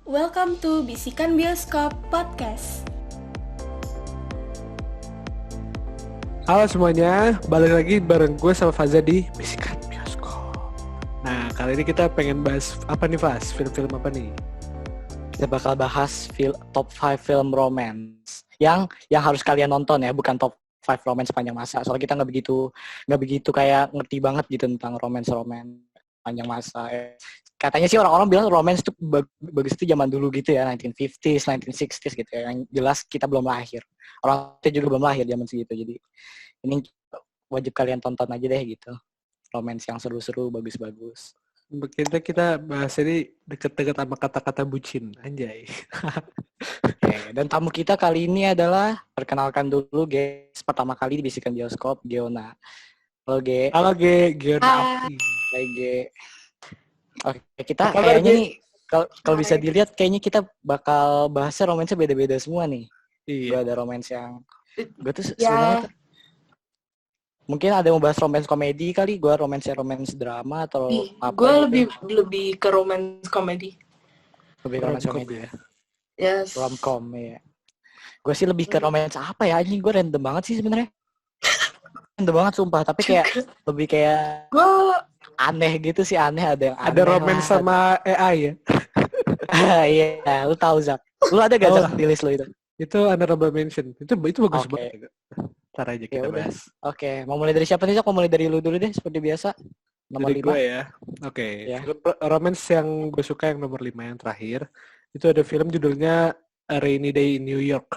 Welcome to Bisikan Bioskop Podcast. Halo semuanya, balik lagi bareng gue sama Faza di Bisikan Bioskop. Nah, kali ini kita pengen bahas apa nih, Faz? Film-film apa nih? Kita bakal bahas top 5 film romance yang harus kalian nonton ya, bukan top 5 romance sepanjang masa. Soalnya kita nggak begitu kayak ngerti banget gitu tentang romance panjang masa. Katanya sih orang-orang bilang romance itu bagus itu zaman dulu gitu ya, 1950s, 1960s gitu ya. Yang jelas kita belum lahir. Orang kita juga belum lahir zaman segitu. Jadi ini wajib kalian tonton aja deh gitu. Romance yang seru-seru, bagus-bagus. Kita bahas ini deket-deket sama kata-kata bucin, anjay. Oke, dan tamu kita kali ini adalah, perkenalkan dulu guys, pertama kali di Bisikan Bioskop, Giona. Halo Ge. Halo Ge, Giona. Hai Ge. Oke, kita kayaknya nih, kalau bisa dilihat kayaknya kita bakal bahasnya romansnya beda-beda semua nih. Iya. Gue ada romance yang, gue tuh sebenarnya mungkin ada yang mau bahas romance komedi kali, gue romance drama atau apa? Gue gitu. lebih ke romance komedi. Lebih ke romance komedi ya. Yes. Romcom ya. Gue sih lebih ke romance apa ya? Anjing, gue random banget sih sebenarnya. Random banget sumpah, tapi kayak lebih kayak Gue aneh gitu sih, aneh ada yang aneh. Ada romance sama AI ya? Iya, lu tahu Zak. Lu ada gak Zak di list lu itu? Itu honorable mention. Itu bagus banget. Ntar aja kita bahas. Oke, mau mulai dari siapa nih Zak? Mau mulai dari lu dulu deh, seperti biasa. Nomor dari 5. Gue ya. Oke. Ya. Film romance yang gue suka yang nomor 5 yang terakhir. Itu ada film judulnya A Rainy Day in New York.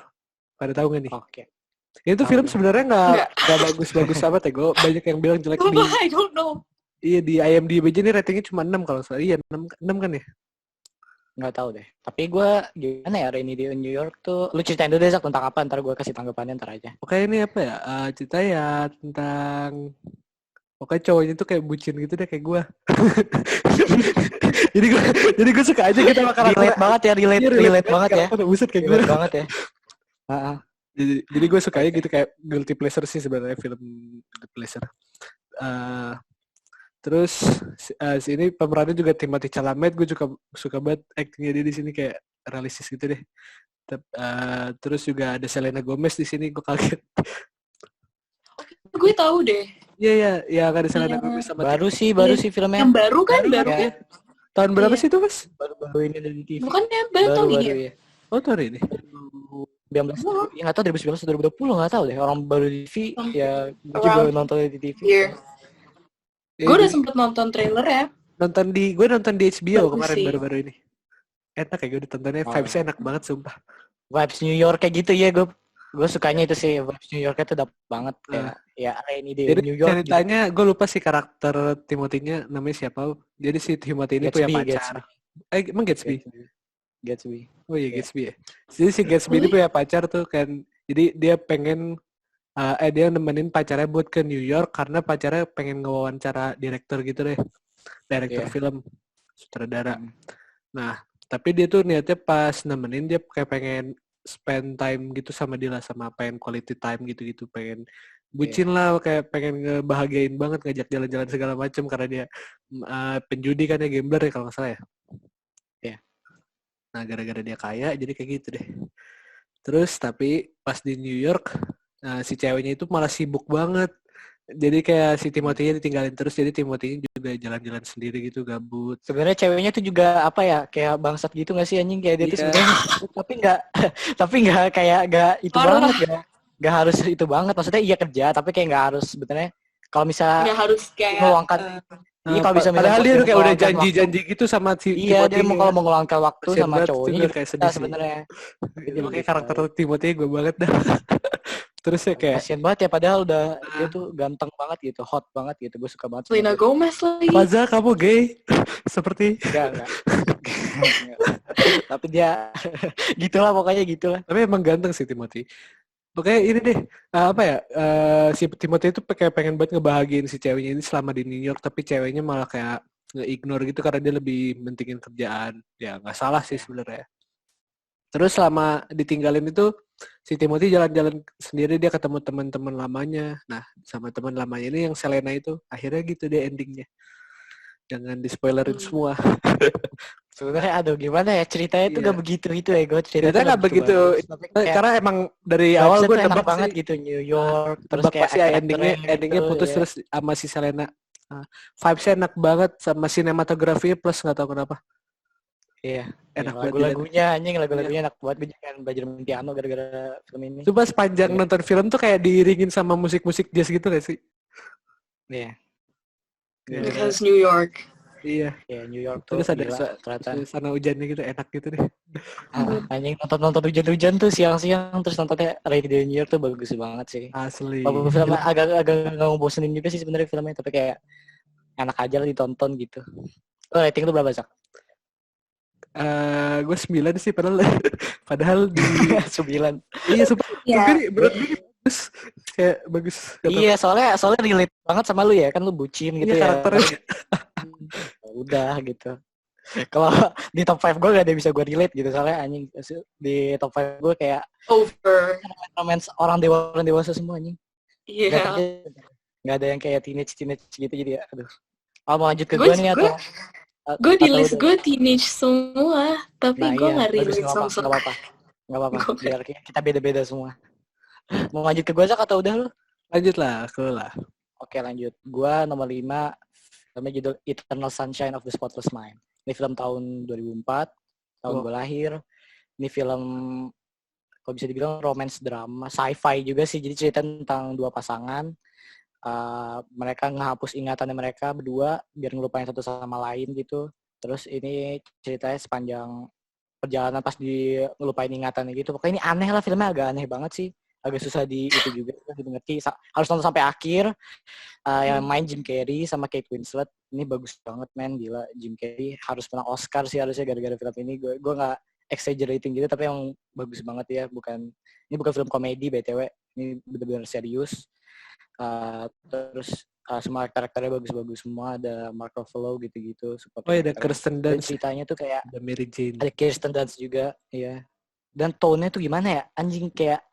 Pada tahu gak nih? Oke. Itu film sebenarnya nggak bagus-bagus amat ya. Gue banyak yang bilang jelek di. I don't know. Iya, di IMDb aja nih ratingnya cuma 6 kalau salah. Iya, 6 kan ya? Nggak tahu deh. Tapi gue gimana ya, Rainy Day in New York tuh, lu ceritain dulu deh Zak tentang apa, ntar gue kasih tanggapannya ntar aja. Oke, ini apa ya? Cerita ya tentang pokoknya cowoknya tuh kayak bucin gitu deh kayak gue. jadi gue suka aja kita bakal relate banget ya, relate banget ya. Buset kayak gue. Relate banget ya. Jadi gue suka aja gitu kayak guilty pleasure sih sebenarnya, film guilty pleasure. Terus ini pemerannya juga Timothée Chalamet, gue suka banget actingnya dia di sini, kayak realistis gitu deh. Terus juga ada Selena Gomez di sini, gue kaget. Gue tahu deh. Iya, ada Selena Gomez sama baru sih filmnya. Yang baru kan, baru ya. kan? Tahun berapa sih itu, Mas? Baru ini dari TV. Bukannya baru tahun ini ya? Oh, tahun ini. 2019, ya nggak tahu 2019 atau 2020 nggak tahu deh, orang baru di TV ya, gue juga nonton di TV. Gue udah sempet nonton trailer ya. Gue nonton di HBO Bagus kemarin sih. baru-baru ini. Enak kayak gue ditontonnya, vibes-nya enak banget sumpah. Vibes New York kayak gitu ya, gue sukanya itu sih, vibes New Yorknya tuh dapet banget kayak ya ini di Jadi New York. ceritanya gitu. Gue lupa sih karakter Timothy-nya namanya siapa. Jadi si Timothy ini punya pacar. Emang Gatsby. Oh iya, Gatsby ya. Jadi si Gatsby ini punya pacar tuh kan. Jadi dia pengen dia nemenin pacarnya buat ke New York karena pacarnya pengen ngewawancara direktur gitu deh. Direktur film, sutradara. Nah, tapi dia tuh niatnya pas nemenin dia kayak pengen spend time gitu sama dia lah, sama pengen quality time gitu-gitu, pengen bucin lah, kayak pengen ngebahagiain banget, ngajak jalan-jalan segala macam karena dia penjudi kan ya, gambler ya kalau nggak salah ya. Nah, gara-gara dia kaya jadi kayak gitu deh. Terus tapi pas di New York si ceweknya itu malah sibuk banget. Jadi kayak si Timothy-nya ditinggalin terus, jadi Timothy juga jalan-jalan sendiri gitu, gabut. Sebenarnya ceweknya tuh juga apa ya, kayak bangsat gitu nggak sih anjing, kayak dia tuh sebenarnya tapi nggak kayak nggak itu banget ya, nggak harus itu banget, maksudnya iya kerja tapi kayak nggak harus sebenarnya, kalau misalnya nggak harus kayak meluangkan kalau bisa padahal dia kayak udah janji-janji gitu sama si iya, dia mau kalau mau ngeluangkan waktu sama cowoknya juga kayak sedih sebenarnya. Jadi makanya karakter Timothy gue banget dah. Terus ya kayak kasian banget ya, padahal udah dia tuh ganteng banget gitu, hot banget gitu, gue suka banget. Selena Gomez lagi. Faza, kamu gay? Seperti enggak. Tapi dia gitulah, pokoknya gitulah. Tapi emang ganteng sih Timothy. Oke, ini deh si Timothy itu kayak pengen banget ngebahagiain si ceweknya ini selama di New York, tapi ceweknya malah kayak nge-ignore gitu karena dia lebih mentingin kerjaan. Ya nggak salah sih sebenarnya. Terus selama ditinggalin itu si Timothy jalan-jalan sendiri, dia ketemu teman-teman lamanya. Nah, sama teman lamanya ini yang Selena itu, akhirnya gitu deh endingnya. Jangan di-spoilerin semua. Sebenarnya aduh gimana ya ceritanya tuh Iya. gak begitu itu ya gue Ceritanya nggak begitu. bagus. Karena emang dari awal gue enak nebak banget sih. gitu New York terus Nebak kayak pasti endingnya gitu, putus ya. terus sama si Selena. Vibes-nya enak banget sama sinematografinya plus nggak tahu kenapa. Iya. Enak banget. Lagu-lagunya anjing lagu-lagunya enak banget gue jangan belajar main piano gara-gara film ini. Coba sepanjang Iya. nonton film tuh kayak diiringin sama musik-musik jazz gitu gak sih? Iya. Because New York. Iya. Ya New York tuh Terus ada ternyata suasana hujannya gitu enak gitu deh. anjing nonton hujan-hujan tuh siang-siang terus nontonnya Radio New York tuh bagus banget sih. Asli. Walaupun filmnya agak nggak ngebosenin juga sih sebenarnya filmnya tapi kayak enak aja lah ditonton gitu. Lo rating tuh berapa Sak? Gue 9 sih padahal di 9. iya sumpah Iya. menurut gue bagus kayak bagus. Iya soalnya relate banget sama lu ya kan lu bucin gitu Iya, ya. karakternya. Udah gitu. Kalau di top 5 gue gak ada yang bisa gue relate gitu soalnya anjing di top 5 gue kayak Over. romance orang dewasa semua anjing. Iya. Gak ada yang kayak teenage gitu jadi aduh. Mau lanjut ke Gue gue nih atau Gue di atau list udah? gue teenage semua, tapi Nah, gue iya, nggak bagus, relate nggak sama apa-apa. Nggak apa-apa. Gue- Biar kita beda-beda semua. Mau lanjut ke gue Zak atau udah lu? Lanjut lah, aku lah. Oke lanjut. Gua nomor 5 namanya judul Eternal Sunshine of the Spotless Mind. Ini film tahun 2004, tahun gue lahir. Ini film kalau bisa dibilang romance drama, sci-fi juga sih. Jadi cerita tentang dua pasangan. Mereka ngehapus ingatannya mereka berdua biar ngelupain satu sama lain gitu. Terus ini ceritanya sepanjang perjalanan pas di ngelupain ingatannya gitu. Pokoknya ini aneh lah filmnya agak aneh banget sih. Agak susah di itu juga dimengerti. Harus nonton sampai akhir. Yang main Jim Carrey sama Kate Winslet. Ini bagus banget men, gila. Jim Carrey harus menang Oscar sih harusnya gara-gara film ini. Gue nggak exaggerating gitu tapi yang bagus banget ya. Ini bukan film komedi BTW. Ini benar-benar serius. Terus semua karakternya bagus-bagus semua. Ada Mark Ruffalo gitu-gitu. Oh ya ada Kirsten Dan Dunst, ceritanya tuh kayak ada Mary Jane. ada Kirsten Dunst juga, ya. Dan tone-nya tuh gimana ya? Anjing kayak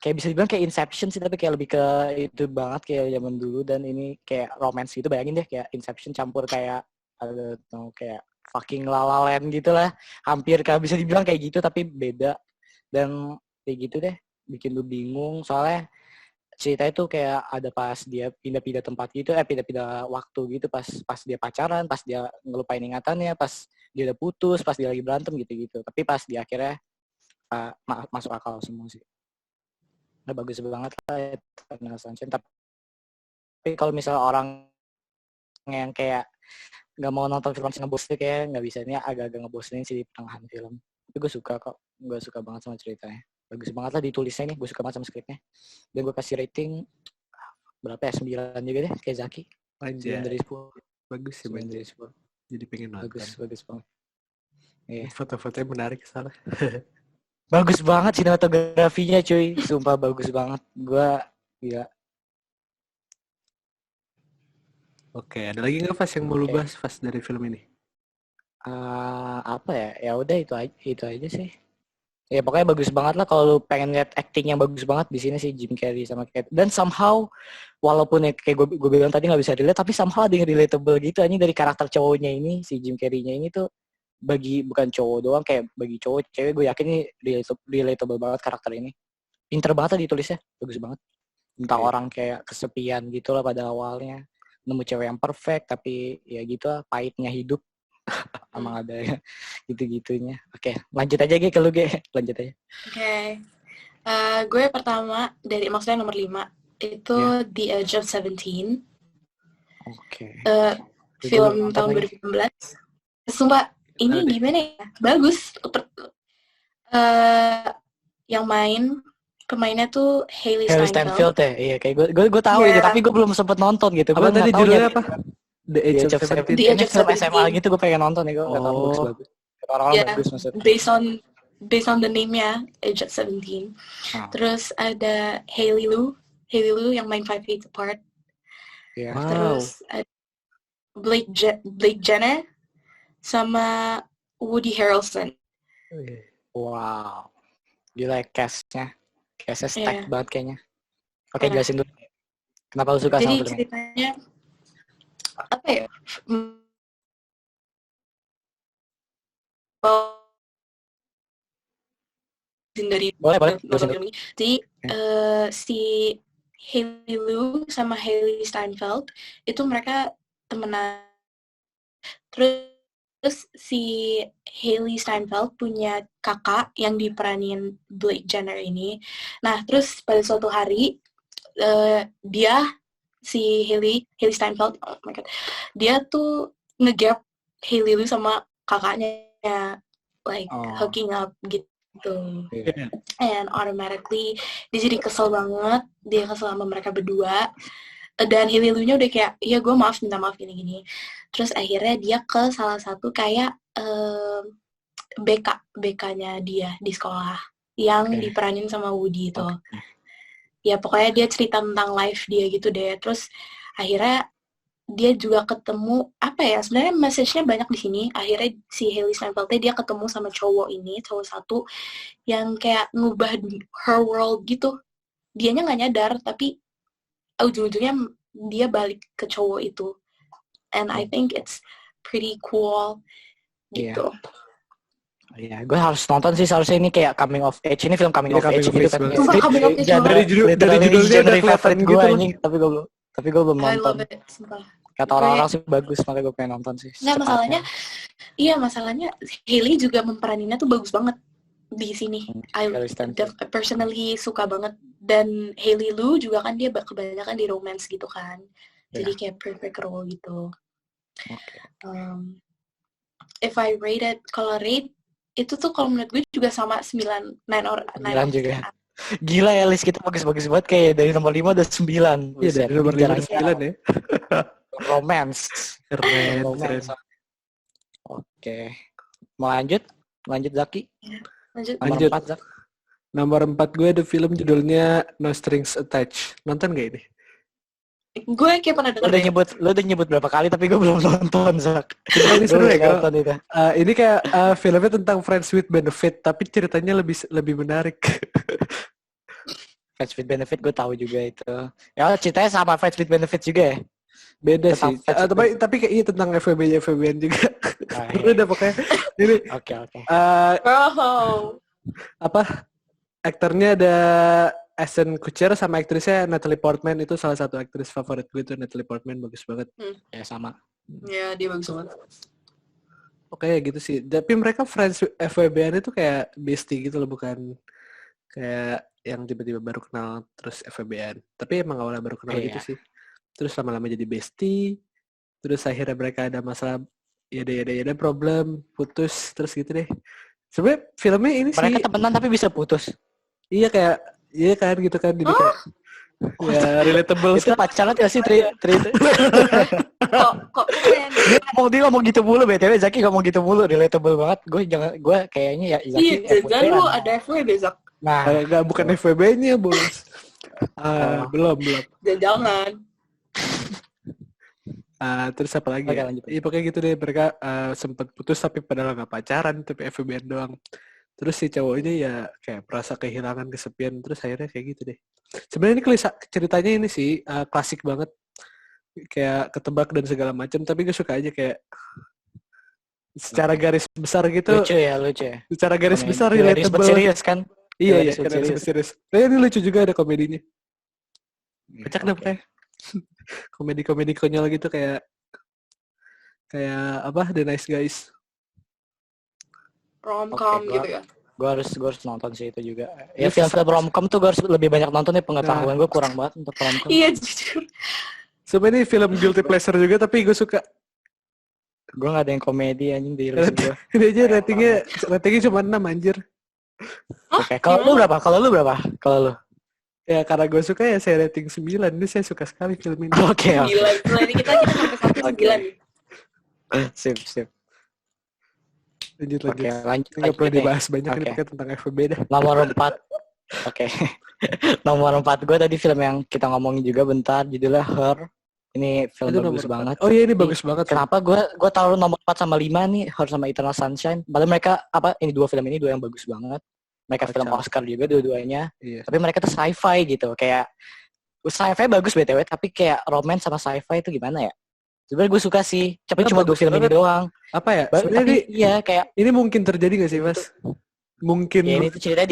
bisa dibilang kayak Inception sih, tapi kayak lebih ke itu banget kayak zaman dulu. Dan ini kayak romance gitu, bayangin deh kayak Inception campur kayak ada kayak fucking La La Land gitu lah. Hampir kayak bisa dibilang kayak gitu, tapi beda. Dan kayak gitu deh, bikin lu bingung. Soalnya ceritanya tuh kayak ada pas dia pindah-pindah tempat gitu, pindah-pindah waktu gitu, pas dia pacaran, pas dia ngelupain ingatannya, pas dia udah putus, pas dia lagi berantem gitu-gitu. Tapi pas di akhirnya masuk akal semua sih. Nah, bagus banget lah Eternal Sunshine. Tapi kalau misalnya orang yang kayak nggak mau nonton film ngebosenin kayak nggak bisa, ini agak-agak ngebosenin sih di pertengahan film. Tapi gue suka kok, gue suka banget sama ceritanya. Bagus banget lah ditulisnya nih, gue suka banget sama skripnya. Dan gue kasih rating berapa ya, 9 juga deh kayak Zaki. 9 dari 10. Bagus sih, 9 dari 10. Jadi pengen nonton. Bagus banget. Iya. Foto-fotonya menarik salah. Bagus banget sinematografinya cuy, sumpah bagus banget. Gua gila. Oke, ada lagi nggak Fas yang mau lu bahas Fas dari film ini? Apa ya? Ya udah itu aja sih. Ya pokoknya bagus banget lah kalau lu pengen lihat acting yang bagus banget di sini sih Jim Carrey sama Kate. Dan somehow walaupun ya kayak gue bilang tadi nggak bisa relate, tapi somehow ada yang relatable gitu aja dari karakter cowoknya ini, si Jim Carrey-nya ini tuh bukan cowok doang, kayak bagi cowok cewek gue yakin ini relatable banget karakter ini. Pinter banget lah ditulisnya, bagus banget. Tentang orang kayak kesepian gitu lah pada awalnya, nemu cewek yang perfect tapi ya gitu lah pahitnya hidup. Emang ada ya gitu-gitunya. Oke, lanjut aja Ge, kalau Ge, lanjut aja. Oke. Gue pertama maksudnya nomor 5 itu The Age of 17. Oke. Film tahun 2016. Sumpah ini gimana ya? Bagus. Yang pemainnya tuh Hailey Steinfeld ya. Iya, kayak gue tahu ya, tapi gue belum sempet nonton gitu. Apa tadi judulnya apa? The Age of 17. The Age of 17. SMA gitu gue pengen nonton ya, gue nggak tahu bagus. Orang-orang bagus maksudnya. Based on the name-nya, Age of 17. Terus ada Hailey Lu yang main 5 Feet Apart. Yeah. Wow. Terus ada Blake Jenner sama Woody Harrelson. Wow. Gila cast-nya. Cast-nya stack banget kayaknya. Oke, jelasin dulu. Kenapa lu suka sama film? Jadi ceritanya apa ya? Dari boleh. film ini. Jadi si Hailey Lu sama Hailey Steinfeld itu mereka temenan. Terus si Hailey Steinfeld punya kakak yang diperanin Blake Jenner ini. Nah, terus pada suatu hari dia si Hailey Steinfeld, oh my god, dia tuh ngegap Hailey Lu sama kakaknya, like hooking up gitu. Yeah. And automatically dia jadi kesel banget, dia kesel sama mereka berdua. Dan Hailey Lu-nya udah kayak, ya gue minta maaf gini-gini. Terus akhirnya dia ke salah satu kayak BK-nya dia di sekolah yang diperanin sama Woody itu. Ya pokoknya dia cerita tentang life dia gitu deh. Terus akhirnya dia juga ketemu, apa ya, sebenarnya message-nya banyak di sini. Akhirnya si Hailey Steinfeld dia ketemu sama cowok satu yang kayak ngubah her world gitu. Dianya nggak nyadar, tapi ujung-ujungnya dia balik ke cowok itu. And I think it's pretty cool gitu. Iya, gue harus nonton sih, seharusnya ini kayak coming of age. Ini film coming of age gitu kan. Coming of age dari judulnya udah kelihatan gue gitu. Anjing, tapi gue belum nonton. I love it, sumpah. Kata orang-orang sih bagus, makanya gue pengen nonton sih. Nggak, masalahnya Hailey juga memperaninnya tuh bagus banget di sini. I personally suka banget. Dan Hailey Lu juga kan dia kebanyakan di romance gitu kan. Jadi kayak perfect role gitu. If I rate it, kalau rate itu tuh kalau menurut gue juga sama 9 juga. Gila ya, list kita bagus-bagus banget, kayak dari nomor 5 udah 9. Iya, dari nomor 5 udah 9 ya. Romance. Keren. Oke. Mau lanjut Zaki? Lanjut. 4, Zak. Nomor 4 gue ada film judulnya No Strings Attached. Nonton gak ini? Gue kayak pernah dengar. Lo udah nyebut berapa kali tapi gue belum nonton, Zak. Ini seru ya kalau ini kayak filmnya tentang Friends with Benefit, tapi ceritanya lebih menarik. Friends with Benefit gue tahu juga itu. Ya ceritanya sama Friends with Benefit juga ya? Beda sih. Tapi kayak iya tentang FWB-an juga. Udah pokoknya ini. Oke. Apa? Aktornya ada Ashton Kutcher sama aktrisnya Natalie Portman. Itu salah satu aktris favorit gue tuh, Natalie Portman, bagus banget. Ya sama. Ya dia bagus banget. Oke gitu sih. Tapi mereka friends FWB-an itu kayak bestie gitu loh, bukan kayak yang tiba-tiba baru kenal terus FWB-an. Tapi emang awalnya baru kenal gitu sih. Terus lama-lama jadi bestie. Terus akhirnya mereka ada masalah, ya ada problem, putus, terus gitu deh. Sebenarnya filmnya ini mereka sih temenan tapi bisa putus. Iya kan gitu kan, jadi kayak ya relatable. Itu pacaran gak sih Tri? Kok keren. Dia ngomong gitu mulu, BTW Zaki ngomong gitu mulu, relatable banget. Gue kayaknya ya Zaki. Iya, jangan lu ada FWB Zak. Nah, enggak, bukan FWB-nya, Bos. Belum. Jangan. Terus apa lagi? Iya pokoknya gitu deh, mereka sempat putus tapi padahal nggak pacaran, tapi FWB doang. Terus si cowoknya ya kayak merasa kehilangan, kesepian, terus akhirnya kayak gitu deh. Sebenarnya ini ceritanya ini sih klasik banget, kayak ketebak dan segala macam, tapi gue suka aja kayak secara garis besar gitu. Lucu ya. Secara garis besar relatable. Serius kan? Iya, serius. Tapi ini lucu juga, ada komedinya. Kocak deh pokoknya. Komedi konyol gitu, kayak apa, The Nice Guys. Romcom gitu ya. Gue harus nonton sih itu juga. Ya film-film romcom tuh gue harus lebih banyak nonton nih, pengetahuan gue kurang banget untuk romcom. Iya jujur. Sebenarnya ini film guilty pleasure juga, tapi gue suka. Gue nggak ada yang komedi anjing di list gue. Ini aja ratingnya cuma 6 anjir. Oke. Kalau lu berapa? Kalau lu? Ya karena gue suka ya saya rating 9. Ini saya suka sekali film ini. Oke. Gila ini kita sampai 9. Sip. Lanjut. Lanjut. Nggak perlu dibahas banyak ini tentang FWB dah. Nomor 4. Oke. Nomor 4 gue tadi film yang kita ngomongin juga bentar, judulnya Her. Ini film bagus banget. Oh iya, ini bagus banget. Kenapa gue taruh nomor 4 sama 5 nih, Her sama Eternal Sunshine. Padahal mereka ini dua yang bagus banget. Mereka film Oscar juga dua-duanya. Iya. Tapi mereka tuh sci-fi gitu. Kayak sci-fi bagus BTW, tapi kayak romance sama sci-fi itu gimana ya? Sebenarnya gue suka sih, tapi cuma 2 film ini doang. Apa ya? Tapi iya kayak ini mungkin terjadi nggak sih, Mas? Mungkin. Ya ini tuh ceritanya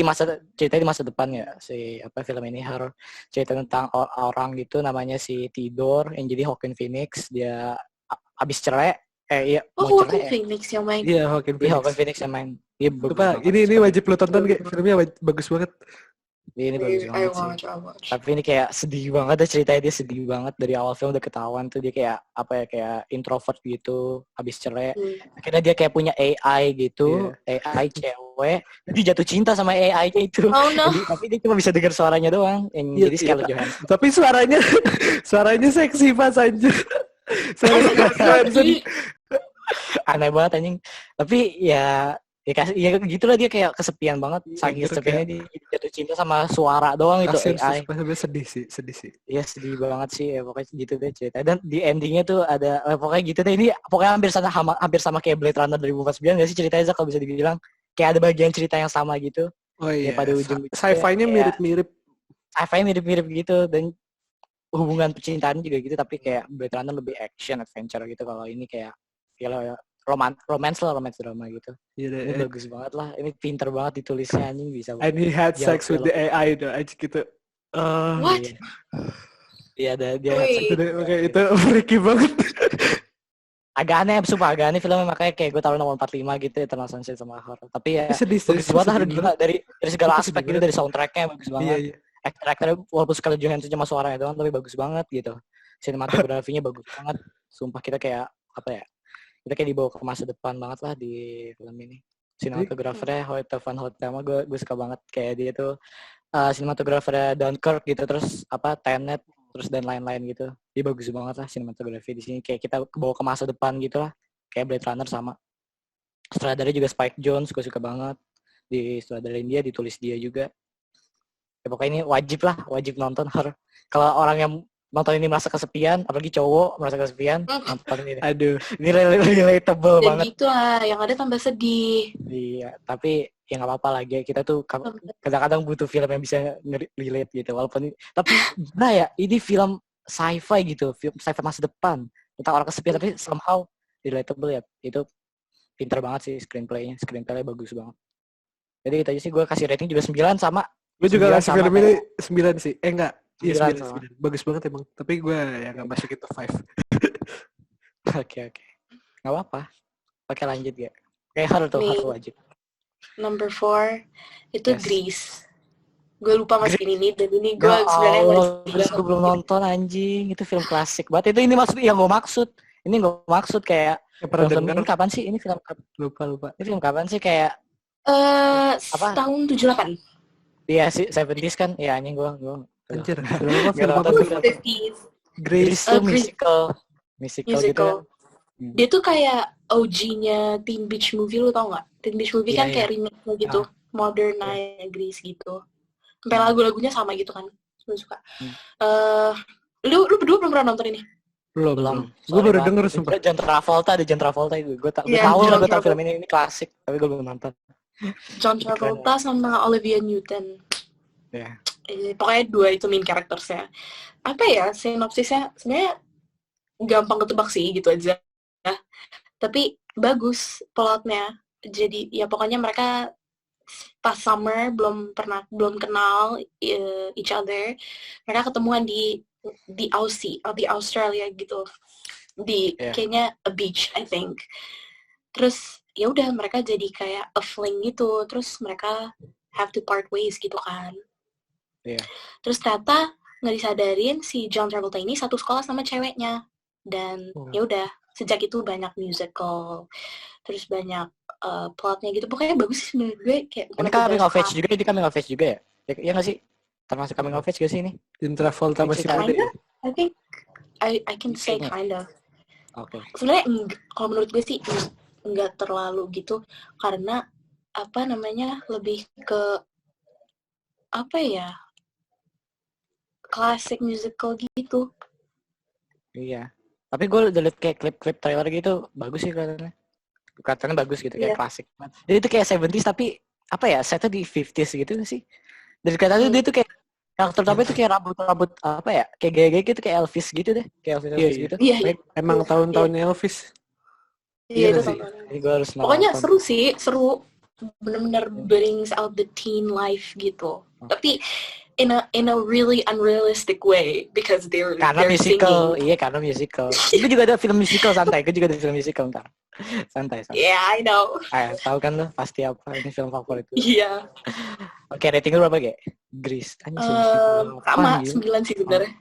di masa depan ya, si film ini horror, cerita tentang orang gitu namanya si Tidor yang jadi Joaquin Phoenix, dia abis cerai Joaquin Phoenix yang main. Iya, Joaquin Phoenix yang main. Iya, ini wajib lo tonton kayak filmnya bagus banget. Ini bagus banget sih. Tapi ini kayak sedih banget, ceritanya dia sedih banget dari awal film udah ketahuan tuh dia kayak kayak introvert gitu, habis cerai. Akhirnya dia kayak punya AI gitu, AI cewek. Dia jatuh cinta sama AI-nya itu. Oh no. Tapi dia cuma bisa dengar suaranya doang. Jadi Scarlett Johansson. Tapi suaranya seksi pas anjir. Aneh banget anjing. Tapi ya gitulah, dia kayak kesepian banget, saking kesepiannya dia jatuh cinta sama suara doang itu AI. Sedih sih. Iya sedih banget sih ya, pokoknya gitu deh cerita. Dan di endingnya tuh ada pokoknya gitu deh, ini pokoknya hampir sama kayak Blade Runner 2049 nggak sih ceritanya, kalau bisa dibilang kayak ada bagian cerita yang sama gitu. Oh iya. Pada ujung sci-fi-nya mirip-mirip. Sci-fi mirip-mirip gitu, dan hubungan percintaan juga gitu, tapi kayak Blade Runner lebih action adventure gitu, kalau ini kayak romance drama gitu. Ini bagus banget lah. Ini pinter banget ditulisnya, anjing bisa. And he had sex with the AI tuh aja gitu. What? Iya dia. Oke, itu freaky banget. Agak aneh filmnya, makanya kayak gue taruh nomor 45 gitu, Eternal Sunshine sama horror. Tapi ya bagus banget lah, gila dari segala aspek gitu, dari soundtracknya bagus banget. Iya. Aktor-aktornya walaupun Scarlett Johansson cuma suaranya doang, tapi bagus banget gitu. Sinematografinya bagus banget. Sumpah kita kayak kita kayak dibawa ke masa depan banget lah di film ini. Sinematografernya Van Hoytema, gue suka banget kayak dia tuh sinematografernya Dunkirk gitu, terus Tenet, terus dan lain-lain gitu. Dia bagus banget lah sinematografi di sini, kayak kita kebawa ke masa depan gitu lah, kayak Blade Runner sama. Sutradaranya juga Spike Jonze, gue suka banget. Di sutradarain dia, ditulis dia juga. Ya pokoknya ini wajib nonton horror. Kalau orang yang nonton ini merasa kesepian, apalagi cowok merasa kesepian, nonton ini. Aduh, ini relatable banget. Jadi gitu lah, yang ada tambah sedih. Iya, tapi ya nggak apa-apa lagi. Kita tuh kadang-kadang butuh film yang bisa relate gitu. Walaupun tapi ini film sci-fi gitu, film sci-fi masa depan tentang orang kesepian, tapi somehow relatable ya. Itu pinter banget sih screenplay-nya bagus banget. Jadi itu aja sih, gue kasih rating juga 9 sama. Gue juga kasih film ini 9 sih. Enggak. Iya 9. Bagus banget emang. Tapi gue gak masukin top 5. Oke. Gak apa-apa. Oke lanjut ya. Kayak harus wajib. Number 4 itu Grease. Gue lupa masukin ini, dan ini gue sebenarnya gue belum nonton anjing. Itu film klasik banget. Ini maksud yang gue maksud. Ini gue maksud kayak film ini kapan sih? Ini film lupa. Ini film kapan sih kayak tahun 78. Iya sih, 70s kan? Ya anjing gue. Anjir, film apa? Grease tuh musical gitu. Dia tuh kayak OG-nya Teen Beach Movie, lu tau gak? Teen Beach Movie kan kayak remake-nya gitu, modernnya Grease gitu. Sampai lagu-lagunya sama gitu kan, gue suka. Lu berdua belum pernah nonton ini? Belum. Gue baru denger sumpah. John Travolta itu. Gue tahu film ini klasik, tapi gue belum nonton. John Travolta sama Olivia Newton. Ya. Pokoknya 2 itu main karakternya. Apa ya, sinopsisnya sebenarnya gampang ketebak sih gitu aja. Tapi bagus plotnya. Jadi ya pokoknya mereka pas summer belum kenal each other. Mereka ketemuan di Aussie atau di Australia gitu. Kayaknya a beach I think. Terus ya udah mereka jadi kayak a fling gitu, terus mereka have to part ways gitu kan. Terus ternyata nggak disadarin si John Travolta ini satu sekolah sama ceweknya, dan ya udah sejak itu banyak musical, terus banyak plotnya gitu. Pokoknya bagus sih menurut gue. Kayak ini coming of age juga ya? Ya nggak sih? Termasuk coming of age gak sih ini? John Travolta masih muda ya? I think I can say kind of. Oke. Sebenarnya kalau menurut gue sih nggak terlalu gitu, karena lebih ke classic musical gitu. Iya, tapi gue udah liat kayak klip trailer gitu, bagus sih kelihatannya bagus gitu, kayak klasik. Jadi itu kayak 70s tapi setnya di 50s gitu sih. Dari kata itu dia tuh kayak Karakter tapi itu kayak rambut apa ya? Kayak gaya-gaya gitu kayak Elvis gitu deh. Kayak Elvis gitu. Iya. Emang tahun-tahunnya Elvis. Iya itu sih. Ini gue harus nonton. Pokoknya seru. Bener-bener brings out the teen life gitu. Tapi in a really unrealistic way because they're musical. singing. Iya, karena musical. Itu juga ada film musical santai. Gue juga ada film musical ntar. Santai. Yeah, I know. Tahu kan lo pasti apa ini film favorit gue. Iya. Oke, rating lu berapa, Ge? Grease. Sama 9 sih sebenarnya.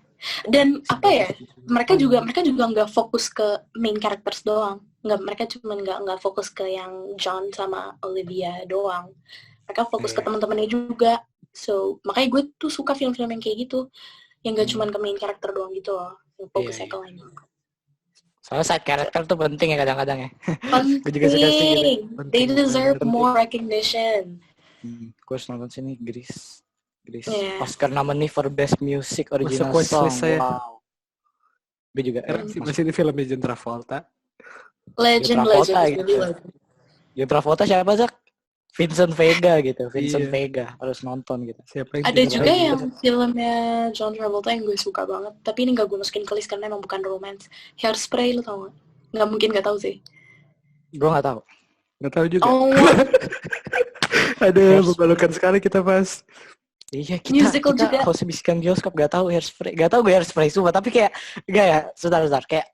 Dan apa ya? Mereka juga nggak fokus ke main characters doang. Mereka cuma nggak fokus ke yang John sama Olivia doang. Mereka fokus ke teman-temannya juga. So makanya gue tuh suka film-film yang kayak gitu, yang nggak cuma ke main character doang gitu loh, yang fokusnya ke lain. Soalnya side character tuh penting ya kadang-kadang ya. Gue juga suka sih gitu. They deserve more recognition. Gue harus nonton sini Grease. Oscar nominee for Best Music Original Song. Wow. Gue juga. Masih di filmnya John Travolta. Legend. John Travolta siapa, Zak? Vincent Vega gitu. Vega harus nonton gitu. Ada juga yang filmnya John Travolta yang gue suka banget, tapi ini gak gue masukin ke list karena emang bukan romance. Hairspray, lo tau gak? Gak mungkin gak tahu sih. Gue gak tahu. Gak tahu juga. Oh. Aduh, memalukan sekali kita pas. Iya, kita juga. Host bisikan bioskop gak tahu Hairspray. Gak tahu gue Hairspray sumpah, tapi kayak gak ya, sebentar kayak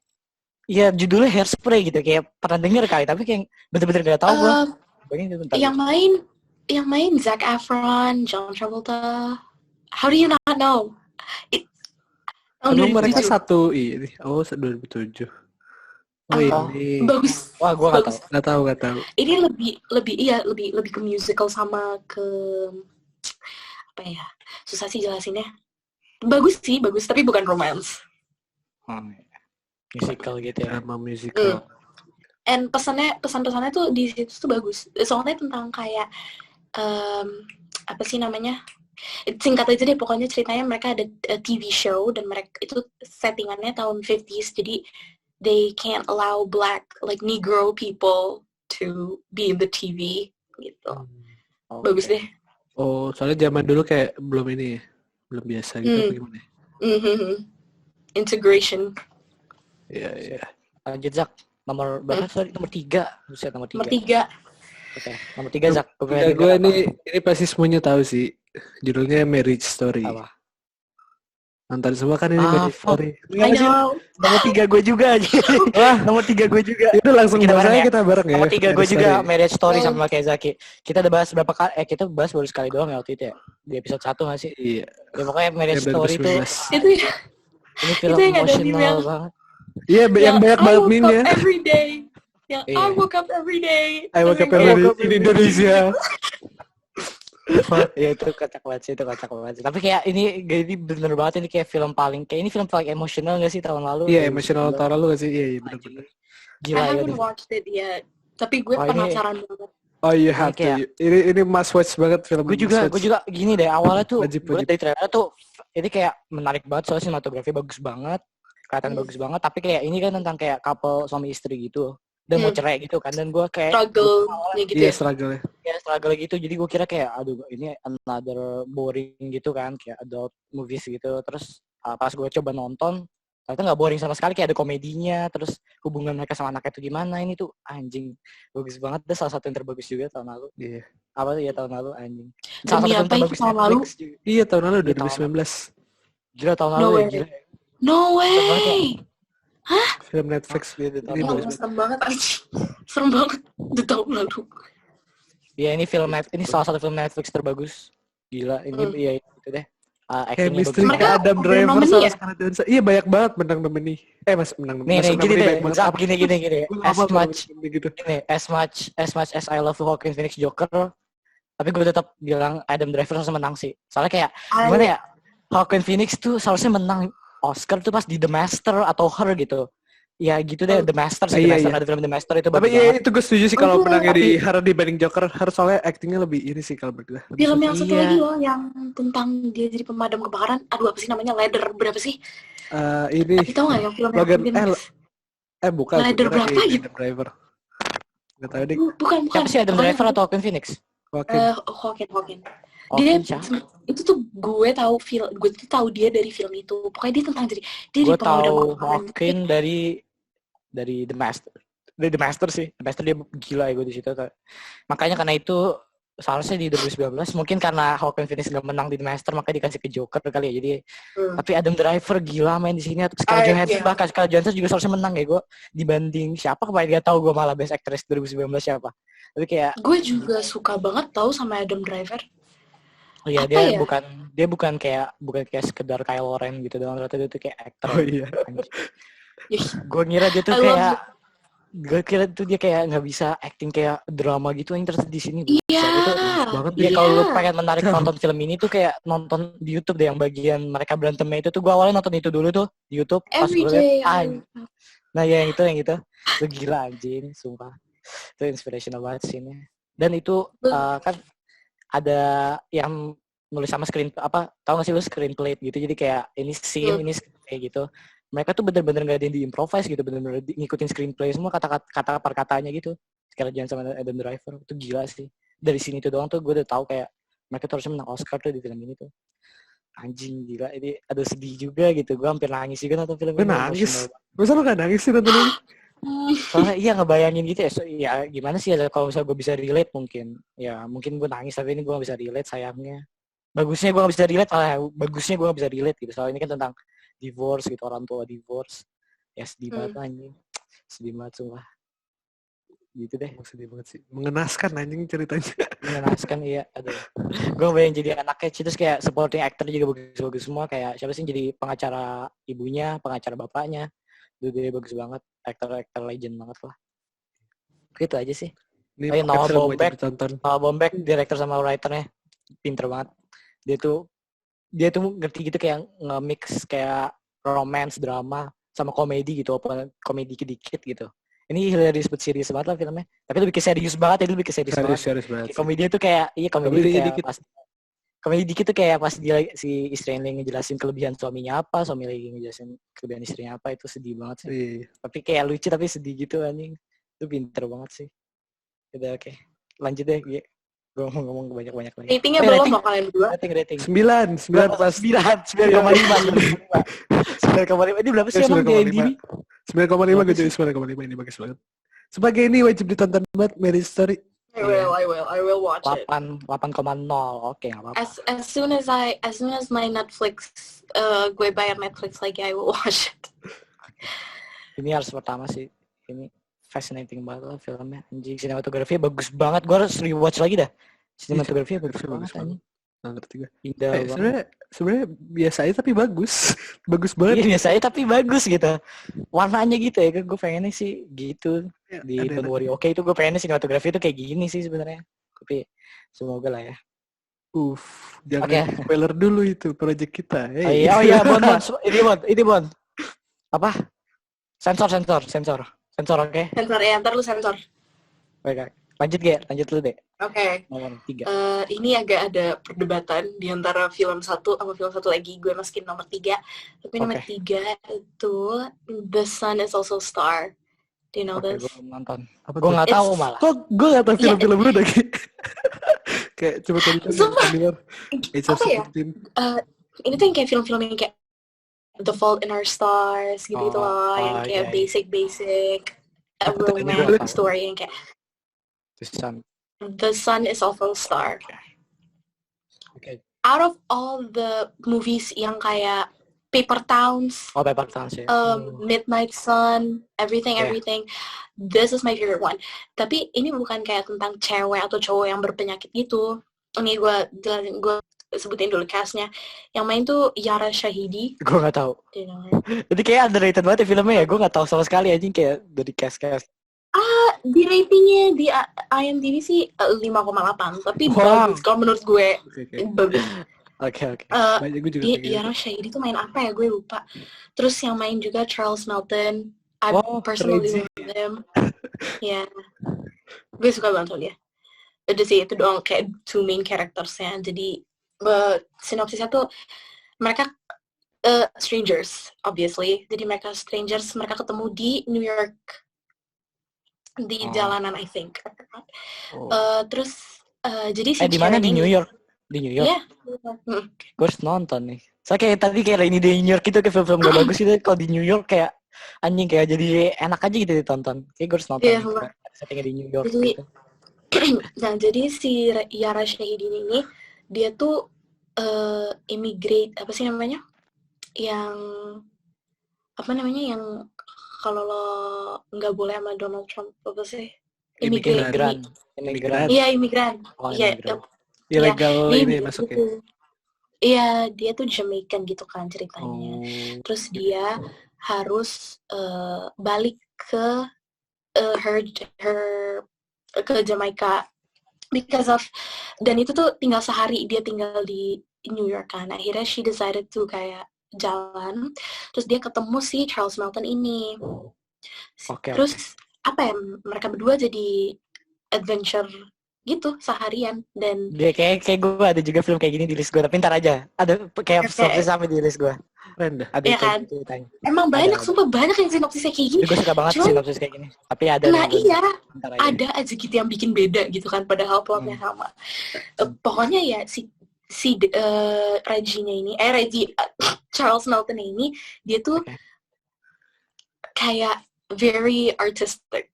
ya judulnya Hairspray gitu, kayak pernah denger kali, tapi kayak bener-bener gak tahu gue. Yang main Zac Efron, John Travolta. How do you not know? Mereka satu ini. 2007. Ini bagus. Wah, gue nggak tahu. Ini lebih ke musical sama ke apa ya? Susah sih jelasinnya. Bagus tapi bukan romance. Musical gitu ya. Sama musical. And pesan-pesannya tuh di situ tuh bagus. Soalnya tentang kayak apa sih namanya? Singkat aja deh, pokoknya ceritanya mereka ada TV show dan mereka itu settingannya tahun 50s, jadi they can't allow black like Negro people to be in the TV gitu. Bagus deh. Oh, soalnya zaman dulu kayak belum biasa gitu gimana? Integration. Iya. Lanjut, Zak. Nomor berapa? Nomor 3. Buset, nomor 3. Oke, nomor 3, Zak. Gue ini pasti semuanya tahu sih. Judulnya Marriage Story. Apa? Nonton semua kan ini Marriage Story. I know. Nomor 3 gue juga aja. Nomor 3 gue juga. Itu langsung kita bareng ya. Nomor 3 gue juga Marriage Story sama kayak Zaki. Kita udah bahas berapa kali? Kita bahas baru sekali doang ya waktu itu ya. Di episode 1 nggak sih? Iya. Ya pokoknya Marriage Story itu ya. Ini film emosional banget. Iya, yang banyak banget meme-nya. Every day. I woke up every day. I woke up every day in Indonesia. Ya itu kocak banget sih. Tapi kayak ini bener banget, ini kayak film paling emosional nggak sih tahun lalu? Iya, emosional tahun lalu nggak sih? Iya bener-bener. Gila, I haven't watched it yet, tapi gue penasaran banget. Oh iya, ini must watch banget film. Gue juga gini deh, awalnya tuh gue dari trailer tuh ini kayak menarik banget, soalnya sinematografi bagus banget, kelihatan bagus banget, tapi kayak ini kan tentang kayak couple suami istri gitu. Dan mau cerai gitu kan, dan gue kayak struggle gitu. Iya, struggle gitu. Jadi gue kira kayak aduh ini another boring gitu kan, kayak adult movies gitu. Terus pas gue coba nonton ternyata nggak boring sama sekali, kayak ada komedinya, terus hubungan mereka sama anaknya itu gimana, ini tuh anjing bagus banget. Itu salah satu yang terbagus juga tahun lalu. Iya. Apa tuh ya tahun lalu anjing. Demi apa itu tahun lalu? Iya, tahun lalu 2019. Gila tahun lalu ya, gila. No way. Hah? Film Netflix gitu. Ini serem banget anjing. Serem banget di tahun lalu. Ya ini salah satu film Netflix terbagus. Gila, ini ya itu deh. Chemistry Adam Driver sama Scarlett Johansson. Iya banyak banget menang nominee. Menang nominee. Nih gini deh. Gini. As much as I love Joaquin Phoenix Joker, tapi gue tetap bilang Adam Driver harus menang sih. Soalnya kayak gimana ya? Joaquin Phoenix tuh seharusnya menang Oscar tuh pas di The Master atau Her gitu. Ya gitu deh, The Master sih. Ada film The Master itu bagus. Tapi iya itu gue setuju sih kalau menangnya di Her dibanding Joker. Her soalnya actingnya lebih ini sih kalau berdua. Film yang satu lagi loh, yang tentang dia jadi pemadam kebakaran. Aduh apa sih namanya? Ladder berapa sih? Ini. Tapi tau gak yang film bukan. Ladder berapa gitu? Driver. Gak tau deh. Bukan. Siapa sih Adam Driver atau Joaquin Phoenix? Joaquin. Dia itu tuh gue tuh tahu dia dari film itu. Pokoknya dia tentang dia gue tahu Hawking dari The Master. Dari The Master sih. The Master dia gila ya gue di situ. Makanya karena itu seharusnya di 2019 mungkin karena Joaquin Phoenix gak menang di The Master makanya dikasih ke Joker kali ya. Jadi tapi Adam Driver gila main di sini. Scarlett Johansson bahkan Scarlett Johansson juga seharusnya menang ya gue dibanding siapa kemarin dia tahu gue malah Best Actress 2019 siapa. Tapi kayak gue juga suka banget tahu sama Adam Driver. Oh iya dia bukan kayak sekedar Kylo Ren gitu doang, ternyata dia tuh kayak aktor. Oh iya. Gue ngira dia tuh gue kira tuh dia kayak nggak bisa acting kayak drama gitu yang terus di sini. Iya. Banget dia kalau lu pengen menarik nonton film ini tuh kayak nonton di YouTube deh yang bagian mereka berantemnya itu tuh gue awalnya nonton itu dulu tuh di YouTube pas gue liat nah ya yang itu tuh gila anjing sumpah itu inspirational banget sih ini. Dan itu kan ada yang nulis sama tahu nggak sih lu screenplay gitu jadi kayak ini scene ini kayak gitu. Mereka tuh bener-bener gak ada yang di-improvise gitu, bener-bener ngikutin screenplay semua kata per katanya gitu. Scarlett Johansson sama Adam Driver itu gila sih. Dari sini tuh doang tuh gue udah tahu kayak mereka tuh harusnya menang Oscar tuh di film ini tuh. Anjing gila, ini ada sedih juga gitu. Gue hampir nangis juga nonton film ini. Gue nangis. Masa lu gak nangis sih nonton ini? Soalnya iya ngebayangin gitu ya. Ya gimana sih kalau misalnya gue bisa relate mungkin. Ya mungkin gue nangis tapi ini gue gak bisa relate sayangnya. Bagusnya gue gak bisa relate, bagusnya gue gak bisa relate gitu. Soalnya ini kan tentang divorce gitu, orang tua divorce. Ya sedih banget anjing. Sedih banget sumpah. Gitu deh. Sedih banget sih. Mengenaskan anjing ceritanya. Mengenaskan iya. Aduh. Gue bayang jadi anaknya terus kayak supporting actor juga bagus-bagus semua. Kayak siapa sih jadi pengacara ibunya, pengacara bapaknya. Itu dia bagus banget. Aktor legend banget lah. Gitu aja sih. Ini Noah Baumbach director sama writernya pinter banget. Dia tuh ngerti gitu kayak nge-mix kayak romance, drama sama komedi gitu, apa komedi dikit gitu. Ini hilarious but serius banget lah filmnya. Tapi lebih ke serius banget ya, lebih ke serius banget. Komedi tuh kayak komedi kayak pas komedi dikit tuh kayak pas dia si istrinya ngejelasin kelebihan suaminya apa, suami lagi ngejelasin kelebihan istrinya apa, itu sedih banget sih. Tapi kayak lucu tapi sedih gitu anjing. Itu pinter banget sih. Udah oke. Lanjut deh, Gie. Gue ngomong banyak lagi. Ratingnya belum mau kalian berdua? Rating. 9 pas 9,5. 9,5. Ini berapa sih emang di IMDb? 9,5 gue jadi 9,5 ini bagus banget. Sebagai ini wajib ditonton banget Marriage Story. I will watch it. 8,0. Oke, enggak apa-apa. As soon as my Netflix gue bayar Netflix lagi, I will watch it. Ini harus pertama sih. Ini fascinating banget lah filmnya. Anjing, sinematografinya bagus banget. Gue harus rewatch lagi dah. Sinematografinya bagus banget anjing. Nggak ngerti gue. Indah banget. Sebenarnya biasa aja tapi bagus. Bagus banget. Iya biasa aja tapi bagus gitu. Warnanya gitu ya. Gue pengennya sih gitu. Ya, di Don't Worry Oke itu gue pengennya sinematografi itu kayak gini sih sebenarnya. Tapi semoga lah ya. Jangan spoiler dulu itu project kita. Hey. Oh iya, Bon. Ini Bon. Apa? Sensor, oke? Sensor ya, ntar lu sensor. Baik, lanjut lu deh. Oke. Nomor 3. Ini agak ada perdebatan di antara film satu sama film satu lagi. Gue masukin nomor 3. Tapi nomor 3 itu The Sun is Also a Star. Do you know this? Gue belum nonton. Gue nggak tahu malah. Kok gue nggak tahu film-film lu lagi? Kayak coba tadi dengar. Apa ya? Ini tuh yang kayak film-film yang kayak The Fault in Our Stars gitu loh, yang kayak basic romance story yang kayak The Sun is Also a Star. Okay. Out of all the movies yang kayak Paper Towns, ya. Midnight Sun, everything, this is my favorite one. Tapi ini bukan kayak tentang cewek atau cowok yang berpenyakit gitu. Ini gue sebutin dulu castnya. Yang main tuh Yara Shahidi. Gue nggak tahu. Jadi kayak underrated banget ya filmnya ya. Gue nggak tahu sama sekali aja kayak dari cast. Di ratingnya di IMDb sih 5,8. Tapi bagus kalau menurut gue. Bagus. Oke. Yara Shahidi tuh main apa ya? Gue lupa. Terus yang main juga Charles Melton. I personally love him. Ya. Gue suka banget dia. Udah sih itu doang kayak 2 main characters-nya. Jadi sinopsisnya tuh mereka strangers obviously. Jadi mereka ketemu di New York di jalanan I think. Terus jadi si di mana di New York? Di New York. Iya. Gue harus nonton nih. Soalnya kayak tadi kayak ini di New York itu kayak film-film gak bagus itu. Kalau di New York kayak anjing kayak jadi enak aja gitu ditonton. Kayak gue harus nonton. Iya, settingnya di New York jadi, gitu. Nah, jadi si Yara Shahidin ini dia tuh immigrate apa sih namanya? Yang apa namanya yang kalau lo nggak boleh sama Donald Trump apa sih? Imigran. Iya, imigran. Iya, ilegal ya, ini masuknya. Iya, dia tuh Jamaican gitu kan ceritanya. Terus dia harus balik ke her ke Jamaica because of, dan itu tuh tinggal sehari dia tinggal di New York kan. Akhirnya she decided to kayak jalan, terus dia ketemu si Charles Melton ini. Terus apa ya, mereka berdua jadi adventure gitu seharian. Dan dia kayak gue ada juga film kayak gini di list gue, tapi ntar aja ada kayak sinopsis sampai di list gue. Keren dah. Ada ya kan? Emang banyak, sumpah banyak yang sinopsisnya kayak gini. Gue suka banget sinopsis kayak gini. Tapi ada. Nah iya, ada aja gitu yang bikin beda gitu kan, padahal plotnya sama. Pokoknya ya si Reggie-nya ini, Charles Melton ini, dia tuh kayak very artistic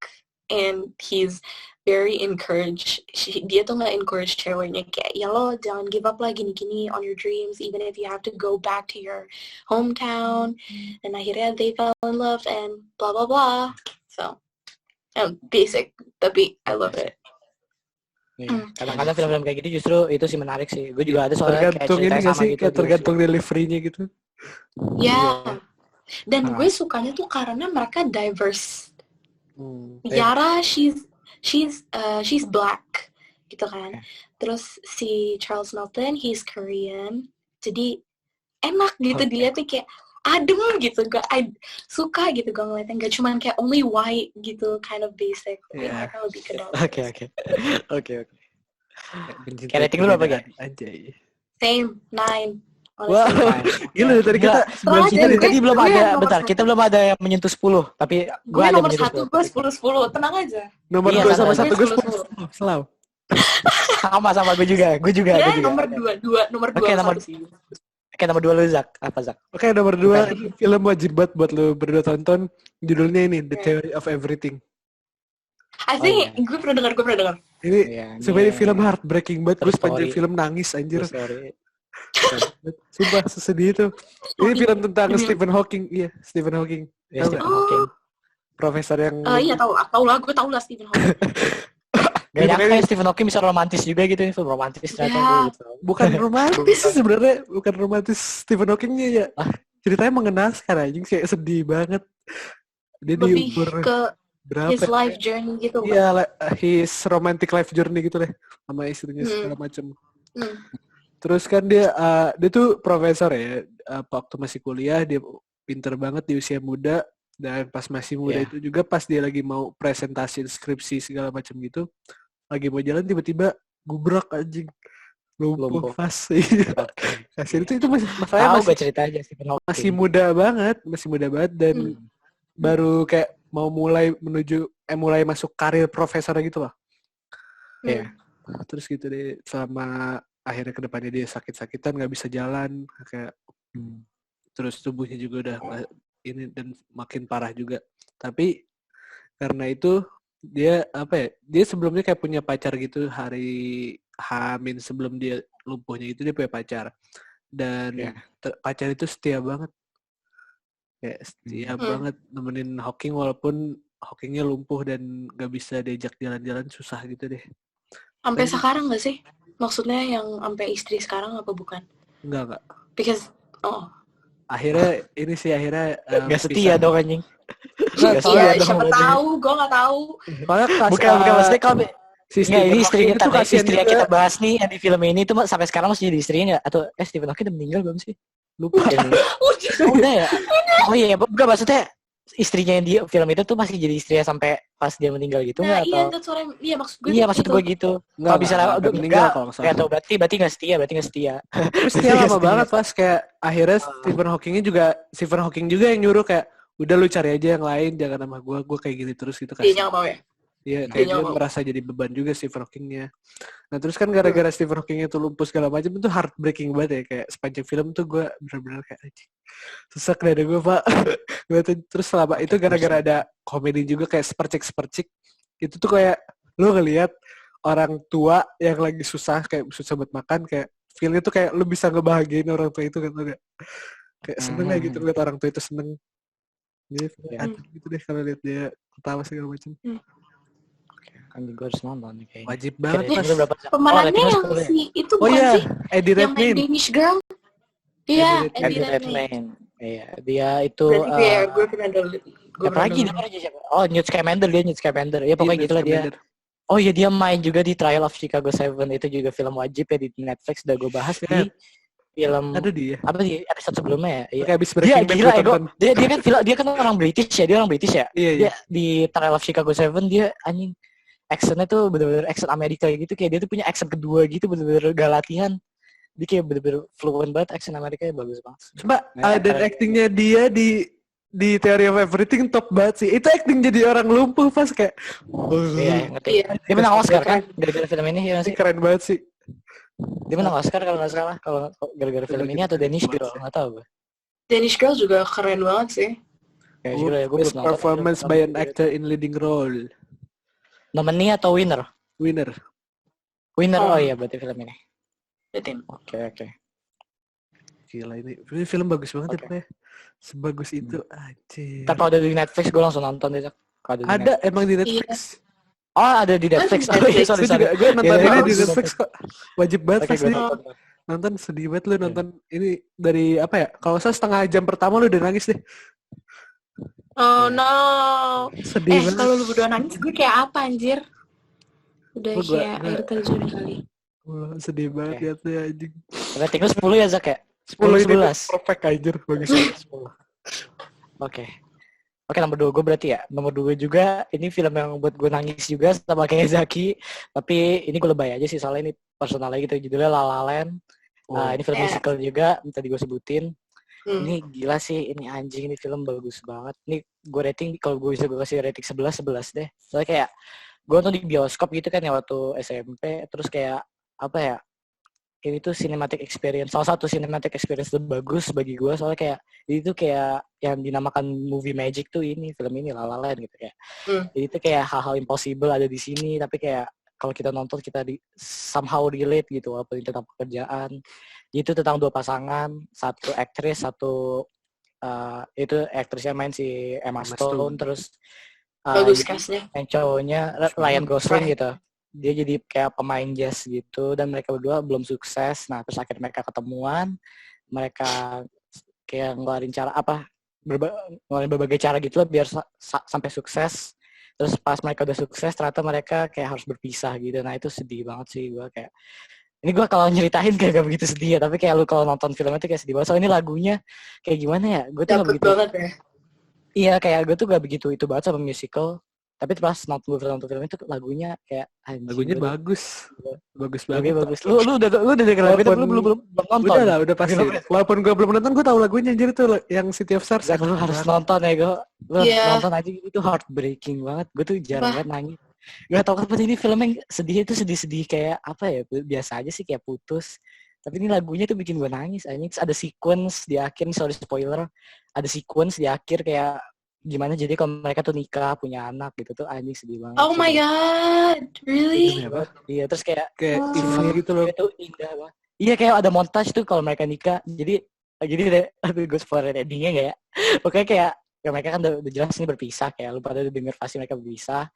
and he's very encourage. Dia tuh nggak encourage ceweknya kayak ya lo jangan give up lah gini-gini on your dreams even if you have to go back to your hometown. Dan akhirnya they fell in love and blah blah blah. So basic tapi I love it. Kadang-kadang film-film kayak gitu justru itu sih menarik sih. Gue juga ada soalnya tergantung kayak ini nggak sih gitu, kayak tergantung delivery-nya gitu. Ya. Dan gue sukanya tuh karena mereka diverse. Yara she's black gitu kan. Terus si Charles Melton he's Korean. Jadi enak gitu dilihatnya kayak adem gitu. I suka gitu gue ngeliatnya, nggak cuman kayak only white gitu kind of basic. Mereka lebih ke dalam. Oke. Kayak rating lu berapa ya? Anjay. Same 9. Wah, gila tadi kita sebelum sini tadi belum ada, bentar, kita belum ada yang menyentuh 10, tapi gue ada nomor 1, gue 10, tenang aja. Nomor 2 sama 1 gue 10, selalu. Sama gue juga. Ya, nomor 2. Oke, nomor 2 lu Zak, apa Zak? Oke, nomor 2 film wajib buat lu berdua tonton, judulnya ini The Theory of Everything. I think gue pernah dengar. Ini sebenarnya film heartbreaking banget, gue sepanjang film nangis anjir. Sumpah sesedih itu. Ini film tentang Stephen Hawking. Iya, Stephen Hawking. Profesor yang iya tahu lah, gue tahu lah Stephen Hawking. Gak nyangka Stephen Hawking bisa romantis juga gitu, film romantis ternyata. Bukan romantis sebenarnya, bukan romantis Stephen Hawking-nya ya. Ceritanya mengenaskan anjing, kayak sedih banget. Dia lebih diukur ke berapa? His life journey gitu. Iya, his romantic life journey gitu deh, sama istrinya segala macam. Terus kan dia tuh profesor ya, waktu masih kuliah dia pinter banget di usia muda, dan pas masih muda itu juga pas dia lagi mau presentasi skripsi segala macam gitu, lagi mau jalan tiba-tiba gubrak anjing, lumpuh pas. Kasih itu masalahnya masih muda banget dan baru kayak mau mulai masuk karir profesor gitu loh. Iya. Terus gitu deh, selama akhirnya kedepannya dia sakit-sakitan, nggak bisa jalan, kayak terus tubuhnya juga udah ini dan makin parah juga. Tapi karena itu dia dia sebelumnya kayak punya pacar gitu, hari H- sebelum dia lumpuhnya itu dia punya pacar, dan pacar itu setia banget, kayak setia banget nemenin Hawking walaupun Hawkingnya lumpuh dan nggak bisa diajak jalan-jalan, susah gitu deh. Sampai sekarang nggak sih? Maksudnya yang sampai istri sekarang apa bukan? Enggak. Because akhirnya nggak setia dong anjing. Iya, siapa tahu, gue nggak tahu. Bukan maksudnya kalau ini istrinya istri yang kita bahas nih yang di film ini tuh sampai sekarang masih jadi istrinya nggak? Atau Stephen Hawking udah meninggal belum sih? Lupa. Udah ya. Oh iya, bukan maksudnya istrinya yang di film itu tuh masih jadi istrinya sampai pas dia meninggal gitu nggak? Iya, maksud gue. Iya, maksud gue gitu. Kalau bisa udah meninggal kalau nggak salah. Berarti nggak setia. Terus setia lama banget pas kayak akhirnya Stephen Hawking juga yang nyuruh kayak udah lu cari aja yang lain, jangan sama gue kayak gini terus gitu kan. Dia nggak mau ya? Iya, kayak dia merasa jadi beban juga Stephen Hawking-nya. Nah, terus kan gara-gara Stephen Hawking itu lumpuh segala macam itu heartbreaking banget ya. Kayak sepanjang film tuh gue benar-benar kayak sesak dada gue, Pak. Terus selama itu gara-gara ada komedi juga kayak sepercik-sepercik. Itu tuh kayak lu ngelihat orang tua yang lagi susah, kayak susah buat makan, kayak feel-nya tuh kayak lu bisa ngebahagiain orang tua itu kan, kayak seneng aja gitu lihat orang tua itu seneng. Gitu deh kalau lihat dia ketawa segala macam. Anjing gue harus nonton nih kayaknya. Wajib banget Mas. Pemerannya yang si itu bukan sih? Eddie Redmayne. Yang main Danish Girl. Iya, Eddie Redmayne. Iya, dia itu gue pernah lihat. Apa lagi namanya siapa? Oh, Newt Scamander. Ya pokoknya gitulah dia. Oh iya, dia main juga di Trial of Chicago 7. Itu juga film wajib ya di Netflix, udah gue bahas di film apa sih episode sebelumnya ya. Kayak habis dia gila ya, dia kan orang British ya. Iya. Dia di Trial of Chicago 7 dia anjing accent-nya tuh bener-bener accent Amerika gitu, kayak dia tuh punya accent kedua gitu, bener-bener gak latihan. Dia kayak bener-bener fluent banget, accent Amerikanya bagus banget. Coba dan actingnya dia di Theory of Everything top banget sih. Itu acting jadi orang lumpuh pas kayak iya, ngerti. Dia menang Oscar kan gara-gara film ini ya sih. Keren banget sih. Dia menang Oscar kalau nggak salah, kalau gara-gara film ini atau Danish Girl, nggak tahu gue. Danish Girl juga keren banget sih. Best performance by an actor in leading role. Nominee atau winner? Winner. Oh iya, berarti film ini. Oke. Gila ini film bagus banget ya Pak. Sebagus itu aja. Tapi kalau ada di Netflix gue langsung nonton deh. Ada emang di Netflix. Oh ada di Netflix. Sorry. Gue nonton ini di Netflix kok. Wajib banget pasti. Nonton sedih banget lu nonton ini dari apa ya? Kalau saya setengah jam pertama lu udah nangis deh. Oh no. Sedih banget. Kalau lu berdua nangis gue kayak apa anjir? Udah kayak air terjun kali. Wah, sedih banget ya tuh anjing. Rating lu 10 ya Zak ya? 10 ini perfect anjir, bagus banget 10. Oke, nomor 2 gue berarti ya. Nomor 2 juga ini film yang buat gue nangis juga sama kayak Zaki, tapi ini gue lebay aja sih soalnya ini personalnya gitu, judulnya La La Land. Ini film musical juga, tadi gue sebutin. Ini gila sih, ini anjing, ini film bagus banget. Ini gue rating, kalau gue bisa gue kasih rating 11 deh. Soalnya kayak gue nonton di bioskop gitu kan ya waktu SMP, terus kayak apa ya, ini tuh cinematic experience, salah satu cinematic experience terbagus bagi gue, soalnya kayak itu kayak yang dinamakan movie magic tuh ini, film ini La La Land gitu kayak. Jadi itu kayak hal-hal impossible ada di sini, tapi kayak kalau kita nonton kita somehow relate gitu, walaupun itu tentang pekerjaan. Itu tentang dua pasangan, satu aktris, satu itu aktrisnya main si Emma Stone, terus bagus cast-nya. yang cowoknya Ryan Gosling gitu. Dia jadi kayak pemain jazz gitu, dan mereka berdua belum sukses. Nah terus akhirnya mereka ketemuan, mereka kayak ngeluarin cara apa, ngeluarin berbagai cara gitu lah biar sampai sukses. Terus pas mereka udah sukses ternyata mereka kayak harus berpisah gitu. Nah itu sedih banget sih gue kayak. Ini gue kalau nyeritain kayak gak begitu sedih ya, tapi kayak lu kalau nonton filmnya tuh kayak sedih banget. Soalnya ini lagunya kayak gimana ya? Gue tuh gak begitu. Banget ya. Iya kayak gue tuh gak begitu itu banget sama musical. Tapi pas nonton film itu lagunya kayak lagunya bagus banget. Bagus. Lu udah denger lagu itu belum nonton? Udah pasti. Walaupun gue belum nonton, gue tahu lagunya anjir itu yang City of Stars. Lu harus nonton ya gue. Lu nonton aja, itu heartbreaking banget. Gue tuh jarang banget nangis. Gak tau kenapa ini filmnya sedih kayak apa ya, biasa aja sih kayak putus. Tapi ini lagunya tuh bikin gue nangis. Ada sequence di akhir, sorry spoiler. Ada sequence di akhir kayak gimana jadi kalau mereka tuh nikah punya anak gitu tuh anjing sedih banget. Oh my god, really? Iya terus kayak event gitu loh. Itu indah banget. Iya kayak ada montage tuh kalau mereka nikah. Jadi deh, gue spoiler endingnya nggak ya? Pokoknya kayak mereka kan udah jelas ini berpisah, kayak lu pada udah denger pasti mereka berpisah.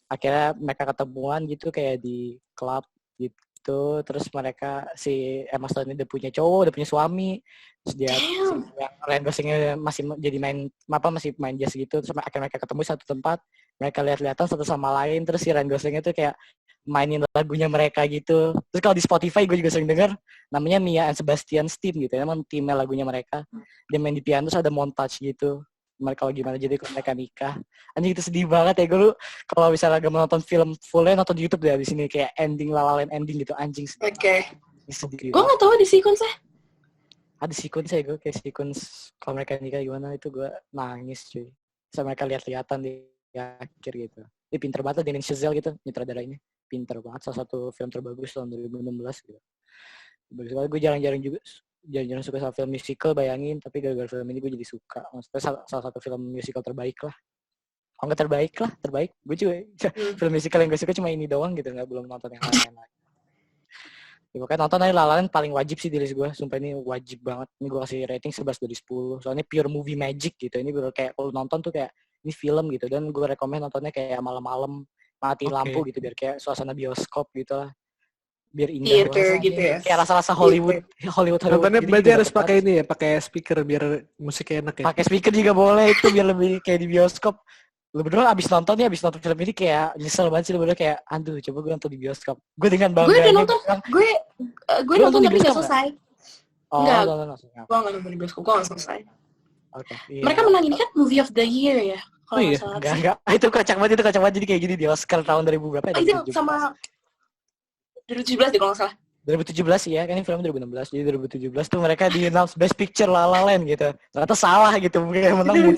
Akhirnya mereka ketemuan gitu kayak di klub gitu, terus mereka si Emma Stone udah punya cowok, udah punya suami, terus dia Ryan Goslingnya masih jadi masih main jazz gitu, terus akhirnya mereka ketemu satu tempat, mereka lihat-lihatan satu sama lain, terus si Ryan Goslingnya tuh kayak mainin lagunya mereka gitu. Terus kalau di Spotify gue juga sering denger namanya Mia and Sebastian's Team gitu, emang timnya lagunya mereka, dia main di piano terus ada montage gitu mereka gimana jadi kalau mereka nikah. Anjing itu sedih banget ya. Gue kalau misalnya gak menonton film fullnya nonton di YouTube deh di sini kayak ending La La Land ending gitu, anjing sedih. Oke. Sedih. Gue nggak tahu di sequence-nya. Ada sequence ya gue kayak sequence kalau mereka nikah gimana itu gue nangis cuy. Sama mereka lihat-lihatan di akhir gitu. Dia pinter banget, Damien Chazelle gitu nyutradarainya, pinter banget, salah satu film terbagus tahun 2016 gitu. Bagus banget. Gue jarang suka sama film musical, bayangin, tapi gara-gara film ini gue jadi suka. Maksudnya salah satu film musical terbaik lah. Oh nggak terbaik. Gue juga film musical yang gue suka cuma ini doang gitu, nggak belum nonton yang lain. Ya, pokoknya nonton aja La La Land paling wajib sih di list gue. Sumpah ini wajib banget. Ini gue kasih rating 11 dari 10. Soalnya pure movie magic gitu. Ini bener kayak kalau nonton tuh kayak ini film gitu. Dan gue rekomen nontonnya kayak malam-malam mati lampu gitu biar kayak suasana bioskop gitu lah. Biar indah theater gitu ya. Kayak rasa-rasa Hollywood. Nontonnya berarti harus pakai ini ya, pakai speaker biar musiknya enak ya. Pakai speaker juga boleh itu biar lebih kayak di bioskop. Lu berdua abis nonton film ini kayak nyesel banget sih, lu berdua kayak aduh coba gue nonton di bioskop. Gue dengan bangga. Gue udah nonton, gue nonton tapi gak selesai. Enggak, gue gak nonton di bioskop, gue gak selesai. Okay, mereka menang ini kan movie of the year ya. Oh iya? Enggak. Itu kocak banget jadi kayak gini di Oscar tahun 2000 berapa ya? Itu sama 2017 deh kalau gak salah. 2017 ya, kan ini film 2016. Jadi 2017 tuh mereka di announce Best Picture La La Land gitu. Ternyata salah gitu, mungkin yang menang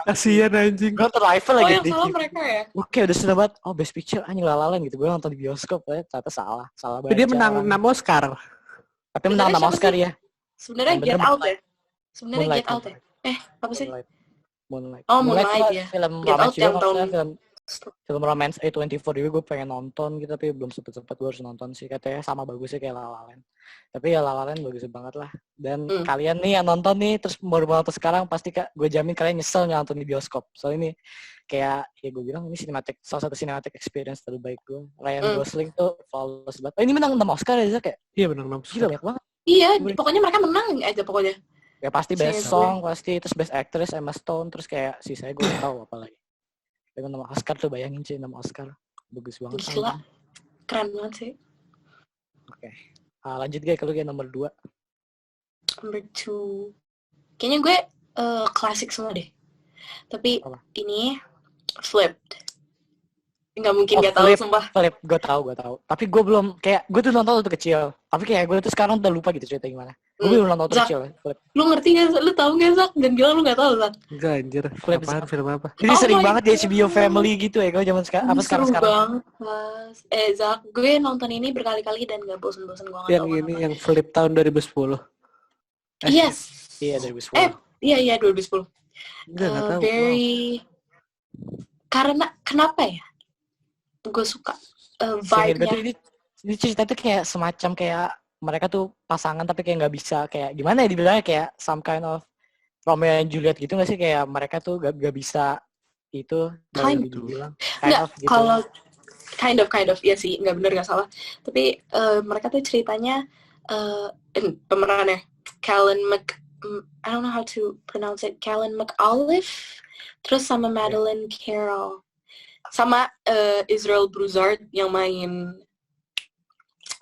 kasihan anjing. Gue nonton rival lagi. Oh yang salah mereka ya? Oke, udah seneng banget. Oh Best Picture anjing La La Land gitu. Gue nonton di bioskop ya, ternyata salah banget. Dia menang 6 Oscar. Tapi menang 6 Oscar ya. Sebenarnya Get Out ya. Get Out ya. Apa sih? Moonlight. Oh Moonlight ya. Film Get Out yang tahun film romance A24 juga gue pengen nonton gitu, tapi belum sempet gue harus nonton sih, katanya sama bagusnya kayak La La Land. Tapi ya La La Land bagus banget lah. Dan kalian nih yang nonton nih terus baru nonton sekarang pasti gue jamin kalian nyesel nggak nonton di bioskop. Soalnya ini kayak ya gue bilang ini salah satu cinematic experience terbaik gue. Ryan Gosling tuh flawless banget. Ini menang 6 Oscar ya Zak ya? Iya menang 6 Oscar. Gila banyak banget. Iya, pokoknya mereka menang aja pokoknya. Ya pasti best song pasti, terus best actress Emma Stone, terus kayak sisanya gue nggak tahu apa lagi. Dengan 6 Oscar tuh, bayangin sih 6 Oscar. Bagus banget. Gila. Keren banget sih. Oke. Lanjut guys, kalau nomor 2. Number 2. Kayaknya gue klasik semua deh. Tapi ini Flipped. Nggak mungkin nggak tahu sumpah. Flip, gue tahu. Tapi gue belum, kayak gue tuh nonton waktu kecil. Tapi kayak gue tuh sekarang udah lupa gitu cerita gimana. Gue belum nonton waktu kecil. Flip. Lu ngerti gak? Lu tahu gak Zak? Dan gila lu nggak tahu Zak? Enggak anjir. Flip film apa? Jadi sering banget di HBO Family gitu ya. Kalau zaman sekarang sekarang. Seru banget Mas. Zak, gue nonton ini berkali-kali dan gak bosen-bosen. Gue nggak tahu. Yang ini yang Flip tahun 2010. Yes. Iya 2010. Iya 2010. Nggak tahu. Karena kenapa ya? Gue suka vibe-nya. Ini cerita tuh kayak semacam kayak mereka tuh pasangan tapi kayak nggak bisa, kayak gimana ya dibilangnya, kayak some kind of Romeo and Juliet gitu nggak sih, kayak mereka tuh gak bisa itu dibilang gitu. Kalau kind of ya sih, nggak bener nggak salah, tapi mereka tuh ceritanya pemerannya Callan I don't know how to pronounce it, Callan McAuliffe, terus sama Madeline Carroll, sama Israel Broussard yang main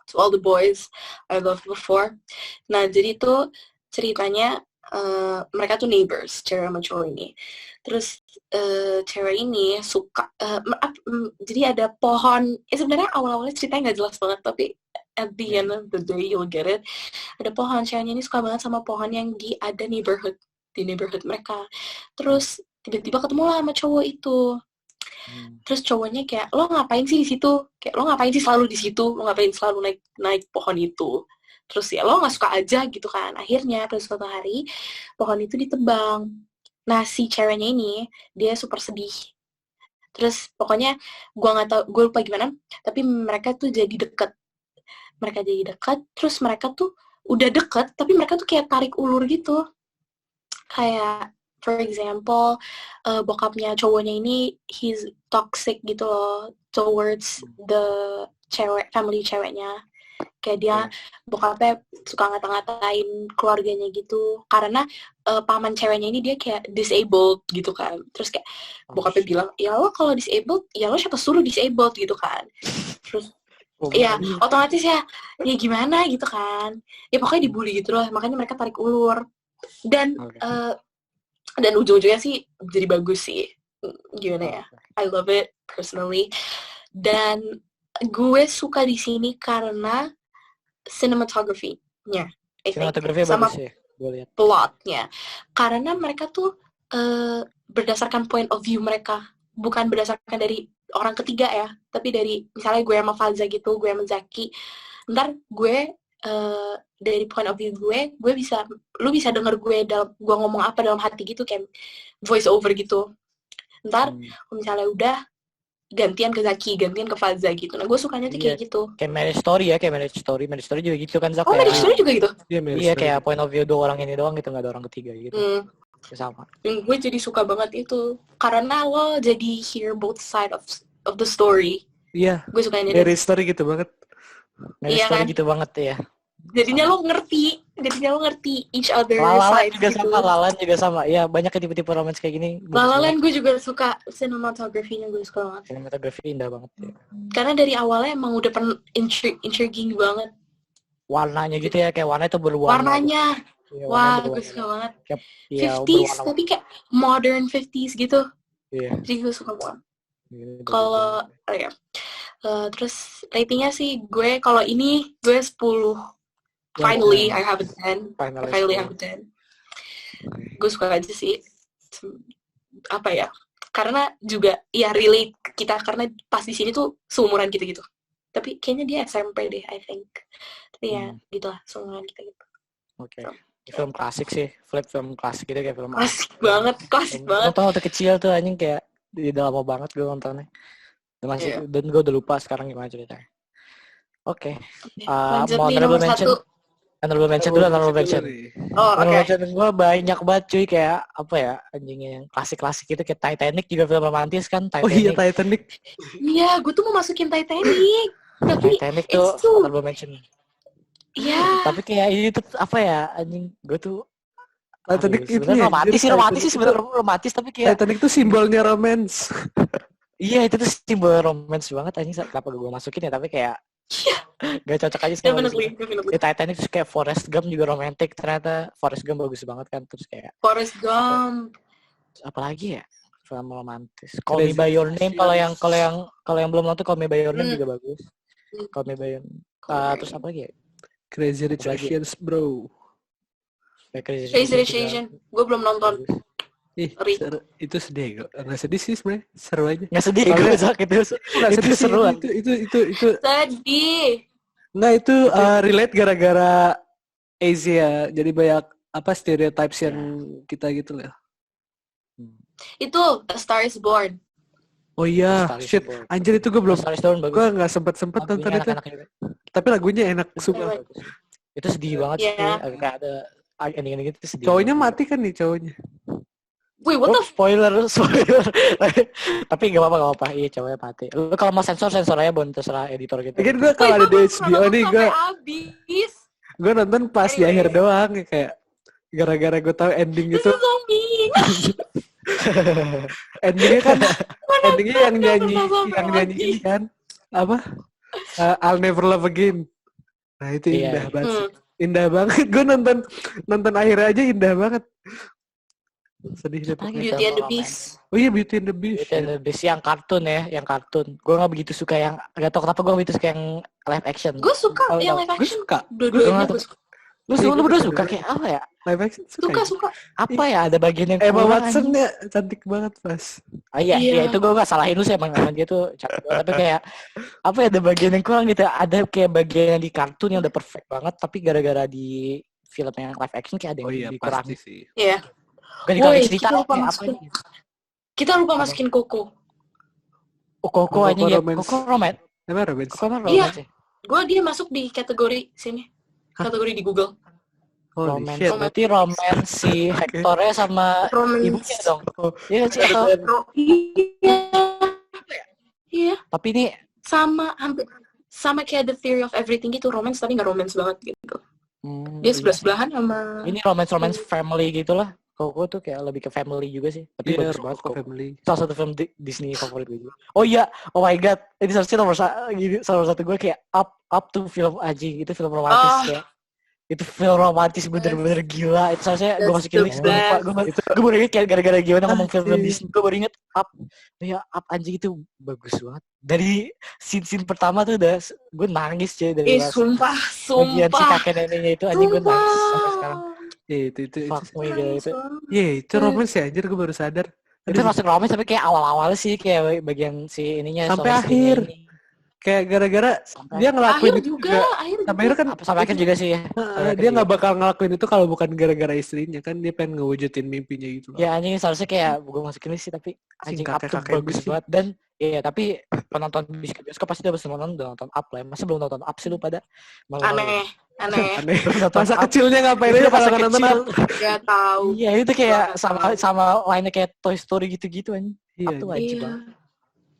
To All the Boys I Loved Before. Nah, jadi tuh ceritanya mereka tuh neighbors, cewek sama cowok ini. Terus cewek ini suka, jadi ada pohon, sebenarnya awal-awalnya ceritanya nggak jelas banget, tapi at the end of the day you'll get it. Ada pohon, ceweknya ini suka banget sama pohon yang di neighborhood mereka. Terus tiba-tiba ketemu lah sama cowok itu. Terus cowoknya kayak, lo ngapain sih di situ? Kayak lo ngapain sih selalu di situ? Lo ngapain selalu naik pohon itu? Terus ya lo nggak suka aja gitu kan. Akhirnya pada suatu hari pohon itu ditebang. Nah si ceweknya ini dia super sedih. Terus pokoknya gue nggak tahu, gue lupa gimana. Tapi mereka tuh jadi deket. Terus mereka tuh udah deket, tapi mereka tuh kayak tarik ulur gitu. Kayak for example, bokapnya cowoknya ini he's toxic gitu loh towards the family ceweknya. Kayak dia bokapnya suka ngata-ngatain keluarganya gitu. Karena paman ceweknya ini dia kayak disabled gitu kan. Terus kayak bokapnya bilang, ya lo kalau disabled, ya lo siapa suruh disabled gitu kan. Terus ya otomatis ya gimana gitu kan. Ya pokoknya dibully gitu loh. Makanya mereka tarik ulur. Dan ujung-ujungnya sih jadi bagus sih. Gimana ya? I love it personally. Dan gue suka di sini karena cinematography-nya. Cinematography sama bagus ya. Gue lihat. Plot-nya. Karena mereka tuh berdasarkan point of view mereka. bukan berdasarkan dari orang ketiga ya, tapi dari misalnya gue sama Faza gitu, gue sama Zaki, ntar gue dari point of view gue lu bisa denger gue ngomong apa dalam hati gitu, kayak voice over gitu. Ntar misalnya udah gantian ke Zaki, gantian ke Faza gitu. Nah gue sukanya tuh kayak gitu. Kayak marriage story ya, marriage story juga gitu kan Zak. Oh, marriage story juga gitu? Iya, kayak point of view 2 orang ini doang gitu, nggak ada orang ketiga gitu. Sama. Gue jadi suka banget itu karena lo jadi hear both side of the story. Iya. Gue sukanya marriage story gitu banget. Marriage story kan? Gitu banget ya. Jadinya lo ngerti each other side juga gitu. Lalan juga sama. Iya, banyak tipe-tipe romance kayak gini. Lalan gue juga suka cinematography-nya, gue suka banget. Cinematography indah banget ya. Karena dari awalnya emang udah intriguing banget. Warnanya gitu ya, kayak warna itu berwarna. Warnanya. Ya, wah, gue suka banget. Kayak, 50s, tapi kayak modern 50s gitu. Iya. Jadi gue suka banget. Kalau terus ratingnya sih gue kalau ini gue 10. Finally I have a 10. Finally I have a 10. Gue suka aja sih. Apa ya? Karena juga ya relate kita karena pas di sini tuh seumuran kita gitu. Tapi kayaknya dia SMP deh, I think. Tapi ya gitulah seumuran kita gitu. Oke. Film klasik sih, film klasik gitu kayak film klasik banget. Nonton waktu kecil tuh anjing kayak udah lama banget gue nontonnya. Dan gue udah lupa sekarang gimana ceritanya. Oke. Honorable mention dulu. Mention gue banyak banget cuy, kayak apa ya anjingnya yang klasik-klasik gitu, kayak Titanic juga film romantis kan. Titanic. Oh iya Titanic. Iya, gue tuh mau masukin Titanic. Tapi Titanic tuh honorable mention. Iya. Tapi kayak ini tuh apa ya anjing, gue tuh Titanic itu romantis sih sebenarnya romantis, tapi kayak Titanic tuh simbolnya romance. Iya, itu tuh simbol romance banget anjing, kenapa gue masukin ya, tapi kayak gak cocok aja sama definitely. Titanic terus kayak Forrest Gump juga romantis, ternyata Forrest Gump bagus banget kan, terus kayak Forrest Gump apalagi ya film romantis. Call Me By Your Name, kalau yang belum nonton Call Me By Your Name juga bagus. Call Me By Your Name. Terus apa lagi ya? Crazy Rich Asians bro. Crazy Rich Asians gue belum nonton. Itu sedih gak? Nggak sedih sih sebenarnya, seru aja. Nggak sedih gue sakit itu seru. Itu sedih. Nggak, itu relate gara-gara Asia, jadi banyak apa stereotypes yang kita gitu lah. Itu A Star Is Born. Oh iya, shit, anjir itu gue belum, gue nggak sempet nonton itu. Tapi lagunya enak, suka. Itu sedih banget sih, kayak ada ending-ending itu sedih. Cowoknya mati kan nih cowoknya. Wih, what the spoiler. Tapi gak apa-apa. Iya, cowoknya mati. Lu kalau mau sensor aja, Bon, terserah editor gitu. Mungkin gue kalau ada di HBO nih, gue nonton pas di akhir doang, kayak gara-gara gue tahu ending itu. Endingnya yang nyanyi ini kan, apa? I'll Never Love Again. Nah itu indah banget. Gue nonton akhirnya aja indah banget. Sedih deh. Beauty and the Beast. Oh iya, Beauty and the Beast. Beauty and the Beast yang kartun ya, Gue nggak begitu suka yang, nggak tau kenapa gue begitu suka yang live action. Gue suka yang live action. Gue suka. Dua-duanya gue suka. Lu berdua suka kayak apa ya? Live action suka. Apa ya, ada bagian yang Emma Watson ya cantik banget pas. Iya, itu gue gak salahin lu sih, emang dia tuh cantik banget. Tapi kayak apa ya, ada bagian yang kurang gitu. Ada kayak bagian yang di kartun yang udah perfect banget, tapi gara-gara di film yang live action kayak ada yang dikurangin sih. Iya. Kita lupa masukin Coco. Coco aja ya. Coco romance. Emang romance? Iya. Gue dia masuk di kategori sini. Kategori di Google. Romance. Berarti romance si Hectornya sama ibunya dong. Iya sih. Iya. Tapi ini sama kayak The Theory of Everything gitu, romance tapi nggak romance banget gitu. Dia sebelah-sebelahan sama. Ini romance family gitulah. Coco tuh kayak lebih ke family juga sih. Tapi bagus banget Coco. Family. Salah satu film Disney favorit gue juga. Oh iya, oh my god. Ini salah satu gue kayak up to film Aji. Itu film romantis ya. Itu film romantis bener-bener gila. Itu seharusnya gue masukin list. Gue baru inget kayak gara-gara gimana ngomong film Disney. Gue baru inget up. Ya up Aji itu bagus banget. Dari scene pertama tuh udah gue nangis cuy. Sumpah. Bagian si kakek neneknya itu Aji gue nangis sampai sekarang. Itu romance ya anjir, gue baru sadar. Itu masuk romance tapi kayak awal-awal sih kayak bagian si ininya sampai akhir. Kayak gara-gara dia ngelakuin akhir itu juga. Sampai akhir kan sampai akhir juga sih ya. Dia nggak bakal ngelakuin itu kalau bukan gara-gara istrinya kan, dia pengen ngewujudin mimpinya gitu loh. Ya anjing seharusnya kayak gue masukin sih tapi anjing Up tuh bagus banget dan iya tapi penonton bioskop pasti udah nonton Up lah. Masa belum nonton Up sih lu pada? Aneh. Masa kecilnya ngapain aja pas nonton Up? Gak tahu. Iya itu kayak sama lainnya kayak Toy Story gitu-gitu anjing. Up tuh wajib banget.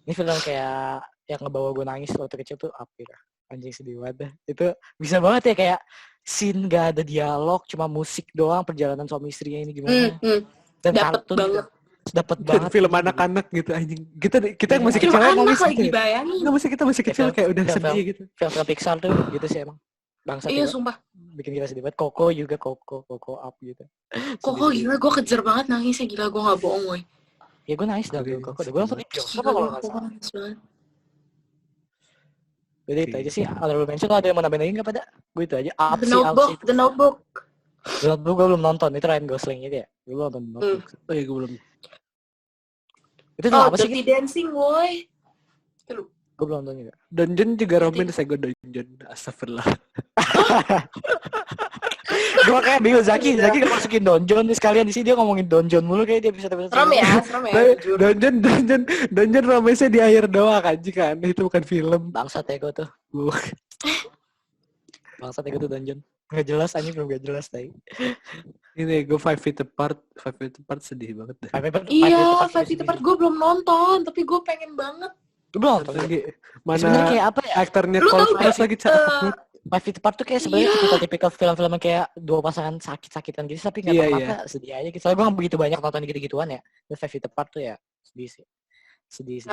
Ini film kayak yang ngebawa gue nangis waktu kecil tuh Up gitu. Anjing sedih banget. Itu bisa banget ya kayak scene gak ada dialog, cuma musik doang, perjalanan suami istrinya ini gimana. Dan dapet banget. Dapet banget. Film anak-anak gitu anjing. Kita yang masih kecil nangis lagi bayangin. Enggak, kita masih kecil kayak udah sedih gitu. Film Pixar tuh gitu sih emang. Bangsa iya sumpah. Bikin kita sedih banget. Coco Up gitu. Coco gila, gue kejar banget nangisnya, gila gue gak bohong woy. Ya gue nangis dah Coco. Gue nonton di bioskop kalau gak salah. Jadi itu aja sih honorable mention. Lo ada yang mau nambahin lagi nggak pada? Gue itu aja. The Notebook. The Notebook gue belum nonton. Itu Ryan Gosling itu ya? Gue belum nonton The Notebook. Oh iya gue belum. Itu apa sih? Dirty Dancing boy. Gue belum nonton juga. Dungeon juga romance saya gue Dungeon. Astagfirullah. Gue kayak bingung Zaki gak masukin Donjon nih sekalian di sini dia ngomongin Donjon mulu kayak dia bisa serem ya. Donjon romance-nya di akhir doang kan itu bukan film. Bangsat ya gue tuh. Bangsat ya gue tuh Donjon. Gak jelas anjing belum gak jelas tadi. Ini gue 5 Feet Apart sedih banget deh. 5 Feet Apart gue belum nonton tapi gue pengen banget. Gue belum nonton lagi. Mana sebenarnya kayak apa ya? Aktornya Cole Sprouse lagi cakep. 5 Feet Apart tuh kayak sebenarnya tipikal film-film kayak dua pasangan sakit-sakitan gitu tapi nggak apa-apa sedih aja gitu. Soalnya gue nggak begitu banyak nonton gitu-gituan ya. 5 Feet Apart tuh ya sedih.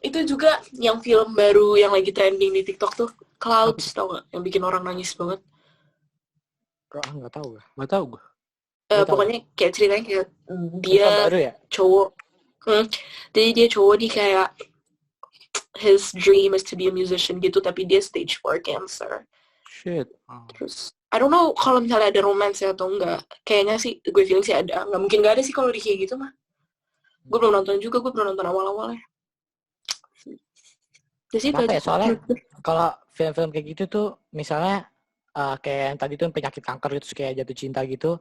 Itu juga yang film baru yang lagi trending di TikTok tuh Clouds, tau gak? Yang bikin orang nangis banget. Nggak tahu gue. Pokoknya kayak ceritanya kayak dia ya? Cowok. Jadi dia cowok nih kayak his dream is to be a musician gitu, tapi dia stage 4 cancer. Shit. Terus I don't know kalau misalnya ada romance atau enggak. Kayaknya sih gue feeling sih ada. Nggak mungkin nggak ada sih kalau di kayak gitu mah. Gue belum nonton juga, gue belum nonton awal-awalnya. Jadi itu ya, soalnya kalau film-film kayak gitu tuh misalnya kayak yang tadi tuh penyakit kanker gitu kayak jatuh cinta gitu.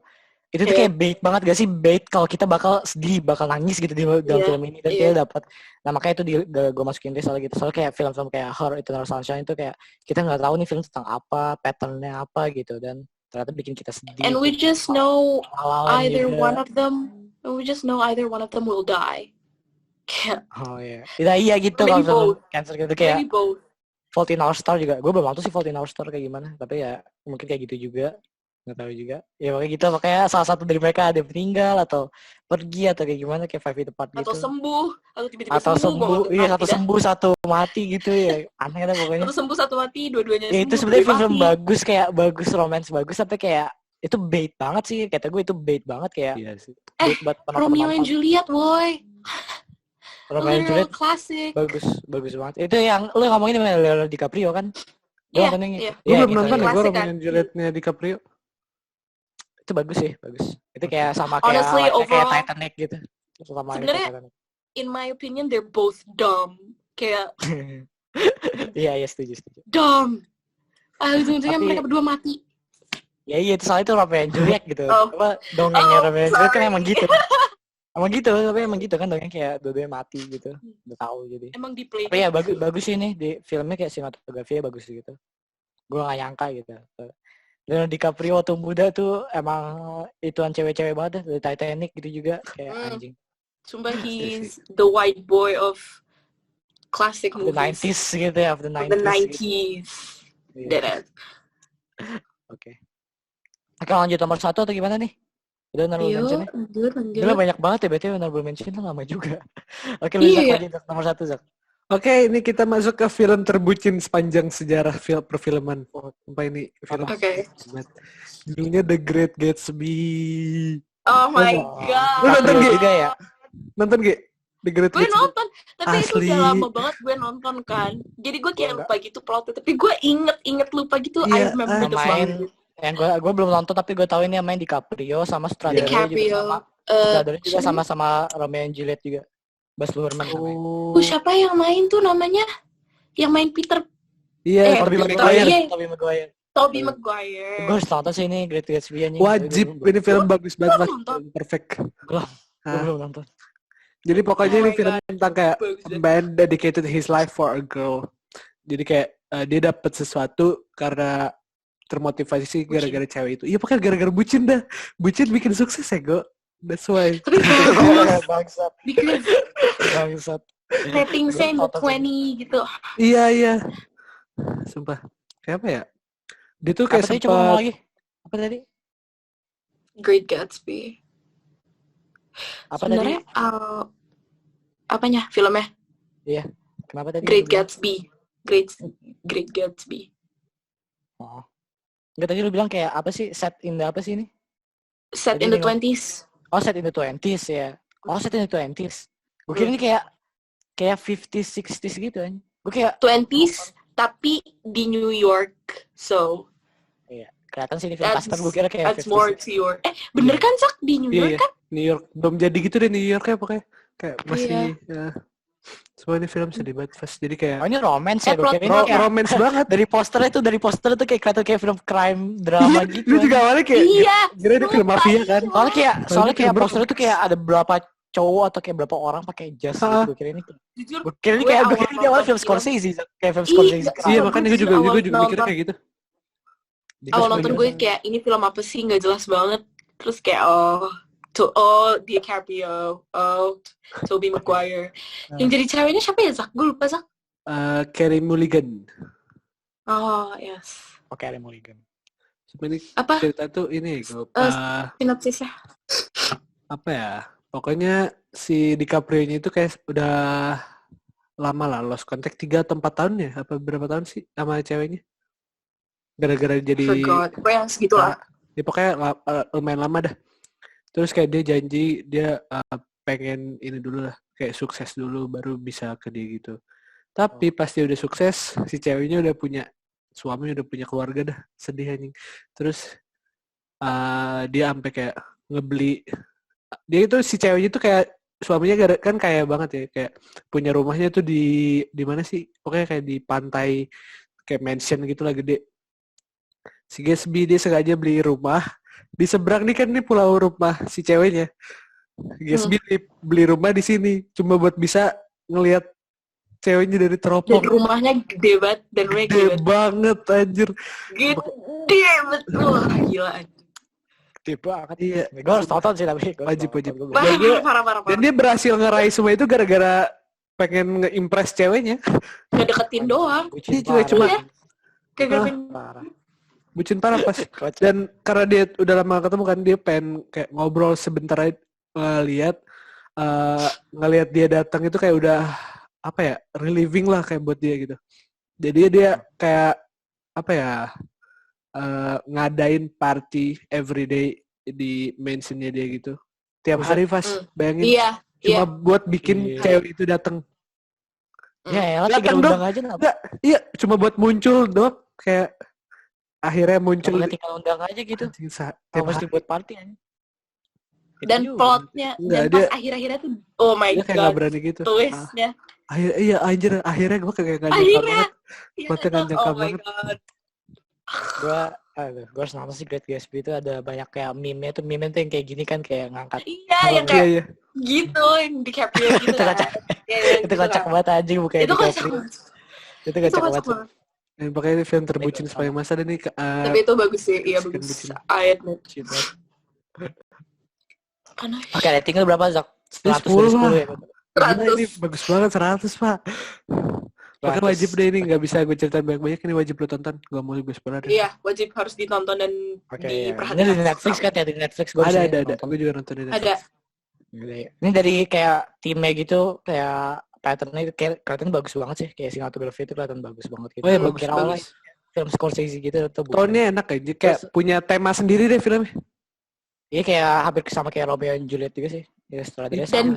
Itu tuh kayak bait banget gak sih? Bait kalau kita bakal sedih, bakal nangis gitu di dalam film ini. Dan kita dapat, nah makanya itu gue masukin list soalnya gitu. Soalnya kayak film-film kayak Her, Eternal Sunshine itu kayak kita nggak tahu nih film tentang apa, patternnya apa gitu. Dan ternyata bikin kita sedih. And we just know either one of them will die. Oh iya. Iya gitu kalau cancer gitu kayak Fault in Our Star juga. Gue belum tahu sih Fault in Our Star kayak gimana. Tapi ya mungkin kayak gitu juga. Nggak tahu juga. Ya makanya gitu. Makanya salah satu dari mereka ada yang meninggal atau pergi atau kayak gimana kayak 5 Feet Apart gitu. Atau sembuh. Atau tiba-tiba sembuh. Iya satu sembuh satu mati gitu ya. Aneh kan pokoknya. Satu sembuh satu mati dua-duanya ya, itu sebenarnya film bagus kayak bagus romance bagus tapi kayak itu bait banget sih. Kata gue itu bait banget kayak. Iya sih. Romeo and Juliet boy. Romeo and Juliet klasik. Bagus banget. Itu yang lu ngomongin sama Leonardo DiCaprio kan? Iya. Gue belum nonton ya, gue Romeo and Julietnya DiCaprio. Itu bagus sih, bagus. Itu kayak sama kayak Titanic gitu. Sebenarnya, in my opinion, they're both dumb. Kayak. Iya, setuju. Dumb. Ujung-ujungnya mereka berdua mati. Ya iya, itu soalnya itu Romeo and Juliet gitu. Apa dongengnya Romeo and Juliet kan emang gitu. Emang gitu kan dongeng kayak dua-duanya mati gitu. Udah tahu jadi. Emang di play. Tapi ya bagus sih nih di filmnya kayak sinematografinya bagus gitu. Gue gak nyangka gitu. Dan DiCaprio waktu muda tuh emang ituan cewek-cewek banget dari Titanic gitu juga kayak anjing. Sumpah he's the white boy of classic movies. The 90s gitu ya, of the 90s. The 90s. Gitu. Dead. Oke, lanjut nomor 1 atau gimana nih? Udah honorable mention nih? Gila banyak banget ya, berarti honorable mention lama juga. Oke, lanjut nomor 1, Zak. Oke, ini kita masuk ke film terbucin sepanjang sejarah perfilman. Sampai ini film. Judulnya The Great Gatsby. Oh my god. Lu nonton juga ya? Nonton gak? The Great Gatsby. Gue nonton, tapi itu udah lama banget gue nonton kan. Jadi gue kayak lupa gitu plotnya, tapi gue inget lupa gitu. I remember the film. Yang gue belum nonton tapi gue tahu ini yang main DiCaprio sama sutradara juga sama Sutradaranya juga sama-sama Romeo and Juliet juga. Baz Luhrmann namanya. Siapa yang main tuh namanya? Yang main Peter? Iya, Tobey Maguire. Gue harus nonton sih ini Great Gatsby anjing. Wajib, ini film bagus banget, perfect. Gue belum nonton. Jadi pokoknya ini film tentang kayak man dedicated his life for a girl. Jadi kayak dia dapat sesuatu karena termotivasi gara-gara cewek itu. Iya pokoknya gara-gara bucin dah. Bucin bikin sukses ya, Go. That's why. Bangsat. Bangsat. Rating-nya in the 20 gitu. Iya. Sumpah. Kayak apa ya? Dia tuh kayak sempat... Apa tadi? Great Gatsby. Apa sebenarnya, tadi? Apanya? Filmnya? Iya. Kenapa tadi? Great Gatsby. Great Gatsby. Oh. Enggak, tadi lu bilang kayak apa sih? Set in the apa sih ini? Set in the 20s. Oh, set in the 20s ya. Oh, set in the 20s. Gue kira ini kayak 50s, 60s gitu kan. Gue kayak 20s tapi di New York. So, iya, kelihatan sih di film Casper gue kira kayak 50s. That's more to your. Bener kan, Sak? Di New York kan? New York. Belum jadi gitu deh New Yorknya pokoknya. Kayak masih semua ini film sedih banget fast. Jadi kayak ini romance ya, gue kira ini kayak romance banget. Dari poster itu kayak kelihatan kayak film crime drama gitu. Lu juga awalnya kayak kira ini film mafia kan. Soalnya kayak poster itu kayak ada berapa cowok atau kayak berapa orang pakai jas gitu. Gue kira ini kayak awal film Scorsese, kayak film Scorsese. Iya, makanya gue juga mikir kayak gitu. Awal nonton gue kayak ini film apa sih, nggak jelas banget. Terus kayak DiCaprio, Tobey Maguire. Yang jadi ceweknya siapa ya, Zak? Gue lupa, Zak. Carey Mulligan. Oh, yes. Carey Mulligan. Sebenarnya apa? Cerita tuh ini, sinopsisnya. Apa ya? Pokoknya si DiCaprio-nya itu kayak udah lama lah, lost contact 3 atau 4 tahun ya? Apa berapa tahun sih sama ceweknya? Gara-gara jadi... Forgot. Pokoknya yang segitu lah. Ya pokoknya lumayan lama dah. Terus kayak dia janji dia pengen ini dulu lah, kayak sukses dulu baru bisa ke dia gitu. Tapi pas dia udah sukses, si ceweknya udah punya suami, udah punya keluarga dah, sedih anjing. Terus dia sampai kayak ngebeli, dia itu si ceweknya tuh kayak suaminya kan kaya banget ya, kayak punya rumahnya tuh di mana sih? Pokoknya kayak di pantai, kayak mansion gitu lah gede. Si Gatsby dia sengaja beli rumah di seberang nih kan, nih pulau rumah si ceweknya. Gatsby beli rumah di sini cuma buat bisa ngelihat ceweknya dari teropong. Dan rumahnya gede banget dan gede banget anjir. Gede betul. Gila anjir. Gede banget. Iya. Gue harus tonton sih tapi. Wajib. Parah. Dan dia berhasil ngeraih semua itu gara-gara pengen nge-impress ceweknya. Ngedeketin doang. Dia cuma parah. Bucin parah pas. Dan karena dia udah lama ketemu kan, dia pengen kayak ngobrol sebentar aja, ngelihat dia datang itu kayak udah apa ya, relieving lah kayak buat dia gitu. Jadi dia kayak apa ya, ngadain party everyday di mansionnya dia gitu. Tiap hari pas bayangin. Cuma buat bikin cewek itu datang. Ya elah, tinggal undang aja enggak. Iya, cuma buat muncul doang kayak akhirnya muncul. Tinggal undang aja gitu. Tiap mesti buat party aja. Dan plotnya dan pas akhir-akhirnya tuh oh my god. Kayak gak berani gitu. Twistnya. Akhirnya gue kayak gak nyangka banget. Plotnya gak nyangka banget. Gue harus nonton sih Great Gatsby itu, ada banyak kayak meme-nya tuh, meme tuh yang kayak gini kan, kayak ngangkat. Iya, yang kayak gitu, yang DiCaprio gitu kan. Itu kocak banget anjing, bukan DiCaprio. Itu kocak banget. Dan pokoknya ini film terbucin sepanjang masa dan ini tapi itu bagus sih, iya bagus. I admit. Oke, ratingnya berapa, Zak? 10 ya? 100. Ini bagus banget, 100 Pak. Bahkan wajib deh ini, gak bisa gue ceritain banyak-banyak, ini wajib lo tonton. Gak mau gue spoiler. Iya, wajib harus ditonton dan diperhatikan. Ini di Netflix kan ya, di Netflix gue ada. Gue juga nonton di Netflix. Ada. Ini dari kayak timnya gitu, kayak patternnya kelihatan bagus banget sih, kayak sinematografi itu kelihatan bagus banget gitu. Oh iya, bagus. Film Scorsese gitu tuh. Tone-nya enak aja, kayak punya tema sendiri deh filmnya. Iya, kayak hampir sama kayak Romeo and Juliet juga sih. Ya, dan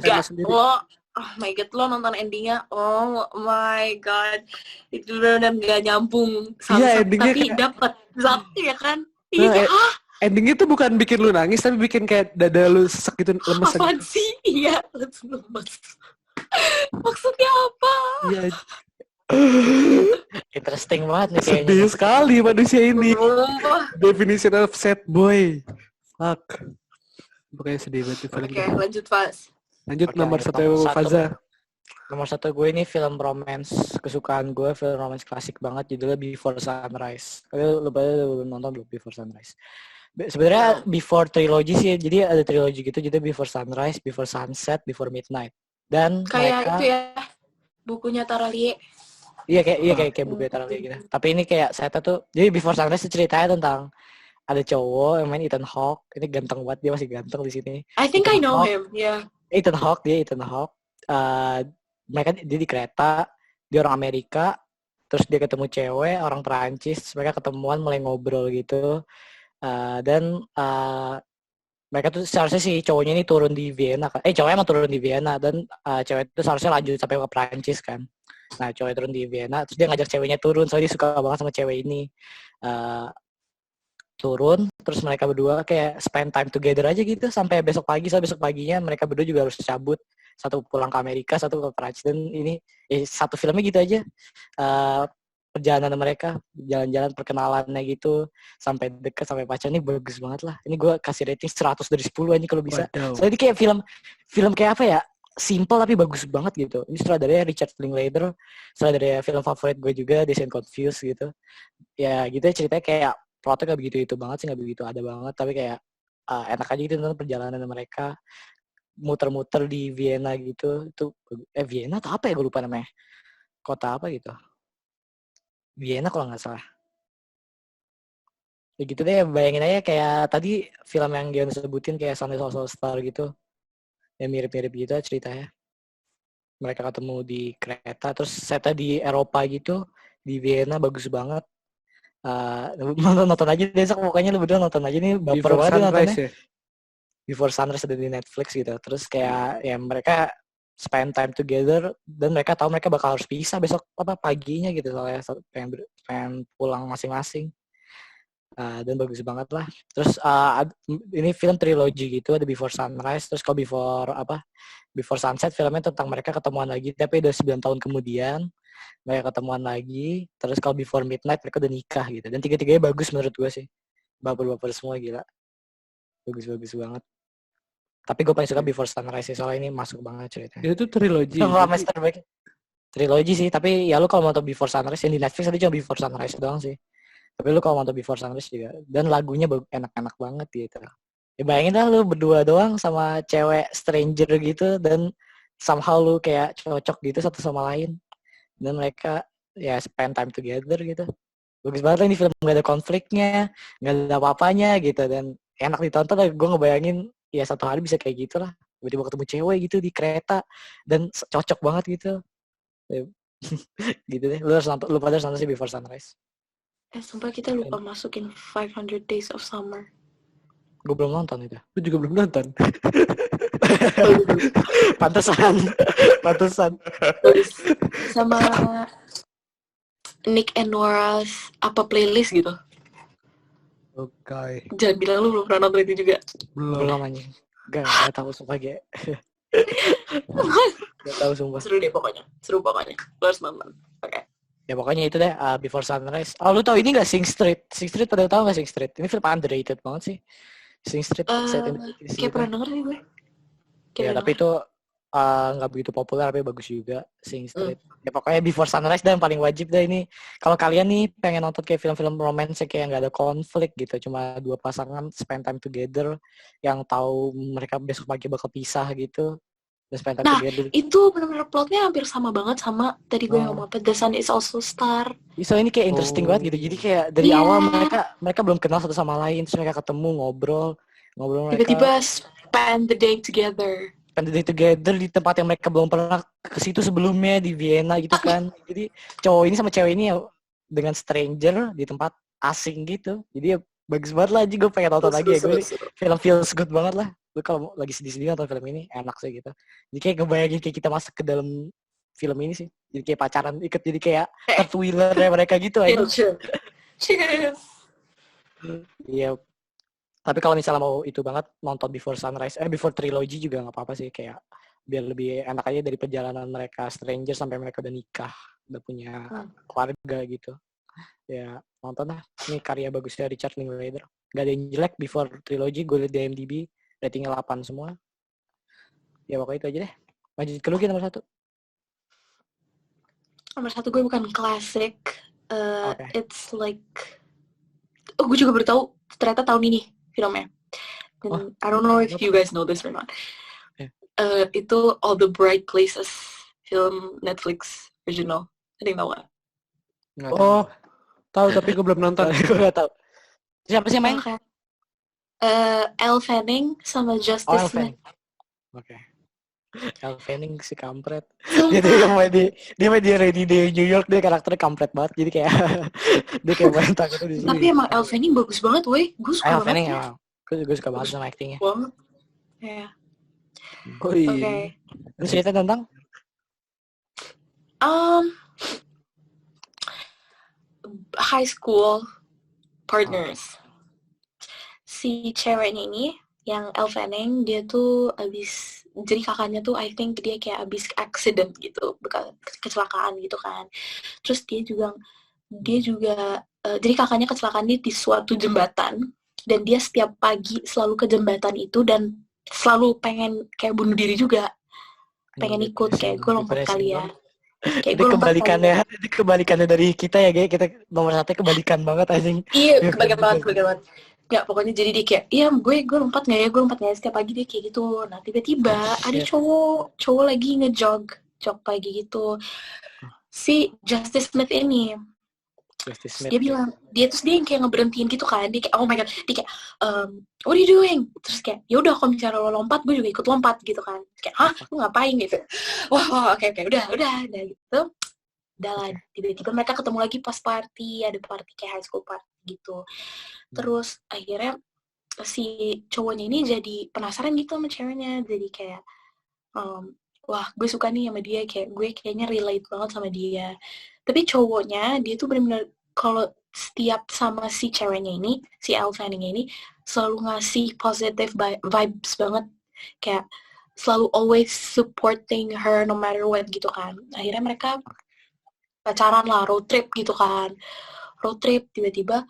oh my god, lo nonton endingnya, oh my god, itu udah gak nyambung sama, tapi kayak dapet Zak ya kan? Iya, Endingnya tuh bukan bikin lu nangis, tapi bikin kayak dada lu sesek gitu, lemes. Apaan sih? Iya, lemes. Maksudnya apa? Iya. Interesting banget nih kayaknya. Sedih sekali manusia ini. Definition of sad boy. Fuck. Pokoknya sedih banget. Oke, lanjut Faz. Lanjut nomor satu Faza. Nomor satu gue ini film romance kesukaan gue, film romance klasik banget, judulnya Before Sunrise. Lu belum nonton belum Before Sunrise? Sebenarnya Before trilogy sih, jadi ada trilogy gitu, jadi Before Sunrise, Before Sunset, Before Midnight. Dan kayak mereka, itu ya, bukunya Tara Lie. Iya kayak bukunya Tara Lie gitu. Tapi ini kayak saya tuh, jadi Before Sunrise itu ceritanya tentang ada cowok yang main Ethan Hawke. Ini ganteng banget, dia masih ganteng di sini. I think I know him, yeah. Ethan Hawke. Mereka dia di kereta, dia orang Amerika, terus dia ketemu cewek orang Perancis, mereka ketemuan mulai ngobrol gitu. Dan mereka tuh seharusnya si cowoknya ini turun di Vienna kan. Cowoknya emang turun di Vienna dan cewek itu seharusnya lanjut sampai ke Perancis kan. Nah, cowoknya turun di Vienna, terus dia ngajak ceweknya turun, soalnya dia suka banget sama cewek ini. Turun, terus mereka berdua kayak spend time together aja gitu sampai besok pagi. Soalnya besok paginya mereka berdua juga harus cabut. Satu pulang ke Amerika, satu ke Perancis. Dan ini satu filmnya gitu aja. Perjalanan mereka, jalan-jalan perkenalannya gitu, sampai deket, sampai pacaran. Ini bagus banget lah. Ini gue kasih rating 100 dari 10 aja kalau bisa. Soalnya ini kayak film kayak apa ya, simple tapi bagus banget gitu. Ini sutradaranya Richard Linklater, sutradaranya film favorit gue juga, Dazed and Confused gitu. Ya gitu ya, ceritanya kayak plotnya gak begitu itu banget sih, gak begitu ada banget, tapi kayak enak aja gitu tentang perjalanan mereka muter-muter di Vienna gitu. Itu Vienna atau apa ya, gue lupa namanya, kota apa gitu, Vienna kalau nggak salah. Ya gitu deh, bayangin aja kayak tadi film yang Gion sebutin kayak Sunday All Star gitu, ya mirip-mirip gitu ceritanya. Mereka ketemu di kereta, terus setnya di Eropa gitu, di Vienna, bagus banget. Nonton aja besok, pokoknya lu berdua nonton aja nih, baper banget nontonnya. Ya? Before Sunrise ada di Netflix gitu. Terus kayak ya mereka spend time together dan mereka tahu mereka bakal harus pisah besok paginya gitu, soalnya pengen pulang masing-masing. Dan bagus banget lah. Terus ini film trilogy gitu, ada Before Sunrise, terus kalau Before Sunset filmnya tentang mereka ketemuan lagi tapi udah 9 tahun kemudian mereka ketemuan lagi. Terus kalau Before Midnight mereka udah nikah gitu. Dan tiga-tiganya bagus menurut gue sih. Baper-baper semua, gila. Bagus-bagus banget. Tapi gue paling suka Before Sunrise sih, soalnya ini masuk banget ceritanya. Itu trilogy. Trilogy sih, tapi ya lu kalau mau nonton Before Sunrise yang di Netflix tadi cuma Before Sunrise doang sih. Tapi lu kalau nonton Before Sunrise juga, dan lagunya enak-enak banget gitu. Ya bayangin lah lu berdua doang sama cewek stranger gitu, dan somehow lu kayak cocok gitu satu sama lain. Dan mereka ya spend time together gitu. Bagus banget lah ini film, gak ada konfliknya, gak ada apa-apanya gitu, dan enak ditonton lah. Gue ngebayangin ya satu hari bisa kayak gitu lah, tiba-tiba ketemu cewek gitu di kereta dan cocok banget gitu. Gitu deh, lu pada harus nonton sih Before Sunrise. Sumpah kita lupa masukin 500 Days of Summer. Gue belum nonton itu. Lu juga belum nonton. Pantesan. Sama Nick and Nora's playlist gitu. Oke. Jangan bilang lu belum pernah nonton itu juga. Belum anjing. Gak tahu sumpah Ge. Gak tahu sumpah. Seru pokoknya. Lu harus nonton. Oke. Ya pokoknya itu deh, Before Sunrise. Oh, lu tau ini gak Sing Street? Sing Street pada tau gak Sing Street? Ini film underrated banget sih. Sing Street. Kayak pernah denger sih gue. Ya tapi itu gak begitu populer, tapi bagus juga Sing Street. Ya pokoknya Before Sunrise dan paling wajib deh ini. Kalau kalian nih pengen nonton kayak film-film romance kayak gak ada konflik gitu, cuma dua pasangan spend time together yang tahu mereka besok pagi bakal pisah gitu. Nah, itu benar-benar plotnya hampir sama banget sama tadi gue ngomong The Sun Is Also Star. So ini kayak interesting banget gitu. Jadi kayak dari awal mereka belum kenal satu sama lain, terus mereka ketemu ngobrol tiba-tiba spend the day together di tempat yang mereka belum pernah ke situ sebelumnya, di Vienna gitu kan. Jadi cowok ini sama cewek ini ya dengan stranger di tempat asing gitu. Jadi ya bagus banget lah, gue pengen nonton lagi ya. Gue film feels good banget lah. Lu kalau lagi sedih-sedih nonton film ini enak sih gitu. Jadi kayak ngebayangin kayak kita masuk ke dalam film ini sih. Jadi kayak pacaran ikut, jadi kayak third wheeler mereka gitu aja. Iya. Tapi kalau misalnya mau itu banget nonton Before Sunrise, Before Trilogy juga nggak apa-apa sih, kayak biar lebih enak aja dari perjalanan mereka stranger sampai mereka udah nikah, udah punya keluarga gitu. Ya nonton lah, ini karya bagusnya Richard Linklater. Gak ada yang jelek. Before Trilogy gue liat di IMDb ratingnya 8 semua. Ya pokoknya itu aja deh. Lanjut ke lu nomor 1. Nomor 1 gue bukan klasik. Okay. It's like, gue juga baru tahu ternyata tahun ini filmnya. Dan I don't know if you guys know this or not. Yeah. Itu All the Bright Places, film Netflix original. Ada yang tahu gak? Oh, tahu tapi gue belum nonton. Gue gak tahu. Siapa sih main? Elle Fanning sama Justice Smith. Oke. Elle Fanning si kampret. Dia main di Ready Day New York, dia karakternya kampret banget. Jadi kayak dia kayak main takutnya di sini. Tapi emang Elle Fanning bagus banget, weh. Gue suka Elle Fanning emang. Gue suka banget sama actingnya. Ya. Oh iya. Oke. Terus cerita tentang? High school partners. Si ceweknya ini yang Elle Fanning, dia tuh abis, jadi kakaknya tuh I think dia kayak abis accident gitu, kecelakaan gitu kan. Terus dia juga jadi kakaknya kecelakaan di suatu jembatan, dan dia setiap pagi selalu ke jembatan itu dan selalu pengen kayak bunuh diri juga, pengen ikut kayak gue lompat kali ya. Kayak itu kebalikannya dari kita ya, kayak kita nomor 1 kebalikan banget anjing. Iya, kebalikan banget. Ya pokoknya jadi dia kayak, iya gue lompat nggak ya, setiap pagi dia kayak gitu. Nah tiba-tiba ada cowok lagi jog pagi gitu, si Justice Smith ini. Dia bilang, dia yang kayak ngeberhentiin gitu kan, dia kayak, oh my god, dia kayak, what are you doing? Terus kayak, ya udah kalau misalnya lo lompat, gue juga ikut lompat gitu kan. Kayak, hah, lo ngapain gitu? Wah, oke, udah gitu. Udah lah, tiba-tiba mereka ketemu lagi pas party, ada party kayak high school party gitu. Terus akhirnya si cowoknya ini jadi penasaran gitu sama ceweknya, jadi kayak, wah gue suka nih sama dia, kayak gue kayaknya relate banget sama dia. Tapi cowoknya dia tuh benar-benar kalau setiap sama si ceweknya ini, si Elle Fanning ini selalu ngasih positive vibes banget, kayak selalu always supporting her no matter what gitu kan. Akhirnya mereka pacaran lah, road trip gitu kan. Road trip, tiba-tiba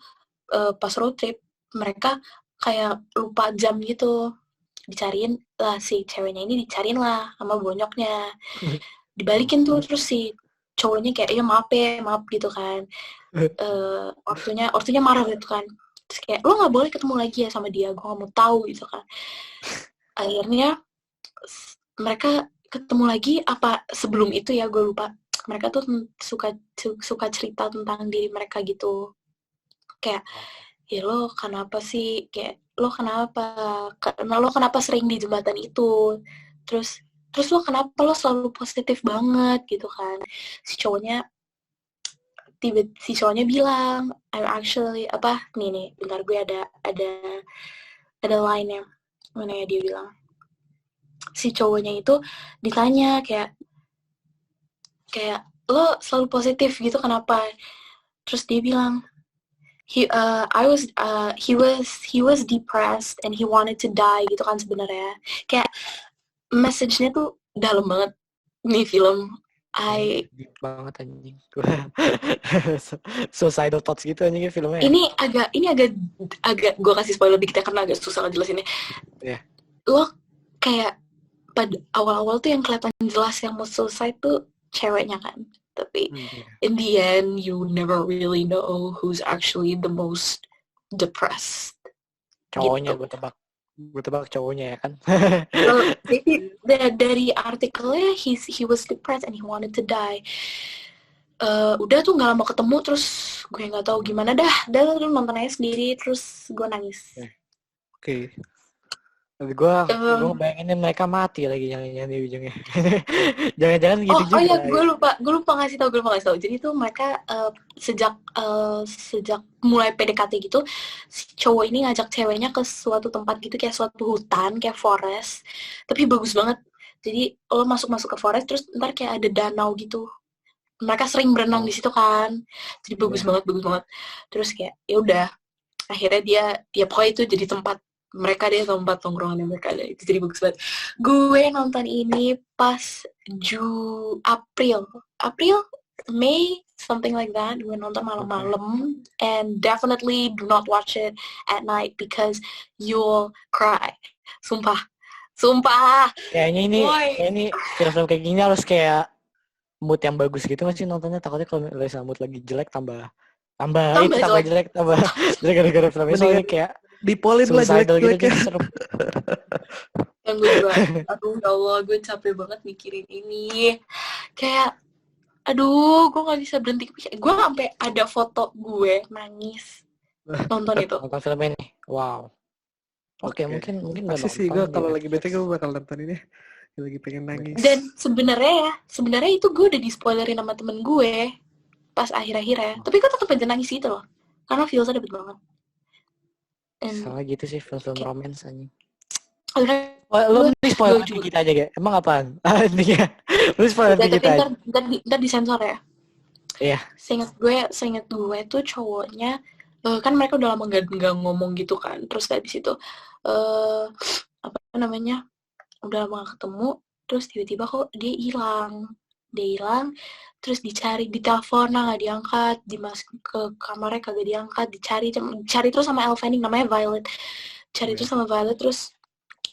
pas road trip mereka kayak lupa jam gitu, dicariin lah si ceweknya ini, dicariin lah sama bonyoknya, dibalikin tuh. Terus si cowoknya kayak, ya maaf gitu kan, ortunya marah gitu kan. Terus kayak, lo nggak boleh ketemu lagi ya sama dia, gue nggak mau tahu gitu kan. Akhirnya mereka ketemu lagi, apa sebelum itu ya gue lupa. Mereka tuh suka cerita tentang diri mereka gitu, kayak, ya lo kenapa sih, kayak lo kenapa sering di jembatan itu, terus lo kenapa lo selalu positif banget gitu kan. Si cowoknya bilang, I'm actually nih bentar, gue ada line-nya mana ya, dia bilang, si cowoknya itu ditanya kayak lo selalu positif gitu kenapa. Terus dia bilang, he was depressed and he wanted to die gitu kan. Sebenarnya kayak message-nya tuh dalam banget nih film. Deep banget anjing. Suicidal thoughts gitu anjing filmnya. Ini agak gue kasih spoiler dikit ya karena agak susah ngejelasinnya. Yeah. Lo kayak pada awal-awal tuh yang kelihatan jelas yang mau suicide tuh ceweknya kan. Tapi in the end you never really know who's actually the most depressed. Cowoknya gitu. Gue tebak cowoknya ya kan. Jadi dari artikelnya he was depressed and he wanted to die. Udah tuh nggak lama ketemu, terus gue nggak tahu gimana dah lu nonton aja sendiri, terus gue nangis. Oke. Tapi gue bayanginnya mereka mati lagi yang di ujungnya. Jangan-jangan gitu juga. Oh iya, gue lupa ngasih tahu. Jadi tuh mereka sejak mulai PDKT gitu, si cowok ini ngajak ceweknya ke suatu tempat gitu, kayak suatu hutan, kayak forest. Tapi bagus banget. Jadi lo masuk ke forest, terus ntar kayak ada danau gitu. Mereka sering berenang di situ kan. Jadi bagus banget. Terus kayak ya udah. akhirnya dia ya pokoknya itu jadi tempat tongkrongan mereka ada, itu jadi bagus banget. Gue nonton ini pas April May, something like that. Gue nonton malam-malam, and definitely do not watch it at night because you'll cry. Sumpah. Kayaknya ini film-film kayak gini harus kayak mood yang bagus gitu masih nontonnya. Takutnya kalau mood lagi jelek tambah jelek tambah jelek gara-gara filmnya. Soalnya kayak dipolin lah jelek-jelek gitu, serem. Yang gue juga, aduh ya Allah, gue capek banget mikirin ini. Kayak, aduh, gue gak bisa berhenti kepikiran. Gue sampai ada foto gue nangis nonton itu. Nonton film ini, wow. Oke, mungkin pasti sih gue kalau lagi bete gue bakal nonton ini. Lagi pengen nangis. Dan sebenarnya itu gue udah di spoilerin sama temen gue pas akhir-akhirnya. Tapi gue tetap aja nangis gitu loh, karena feelsnya dapet banget. Salah gitu sih film-film romance anjing. Lu spoiler kita aja, gak? Emang apaan? Lu spoiler kita aja. Ntar disensor ya? Iya. Seinget gue tuh cowoknya, kan mereka udah lama gak ngomong gitu kan. Terus habis itu, udah lama gak ketemu, terus tiba-tiba kok dia hilang, terus dicari di telepon nggak diangkat, dimasukin ke kamarnya kagak diangkat, dicari terus sama Elle Fanning, namanya Violet, terus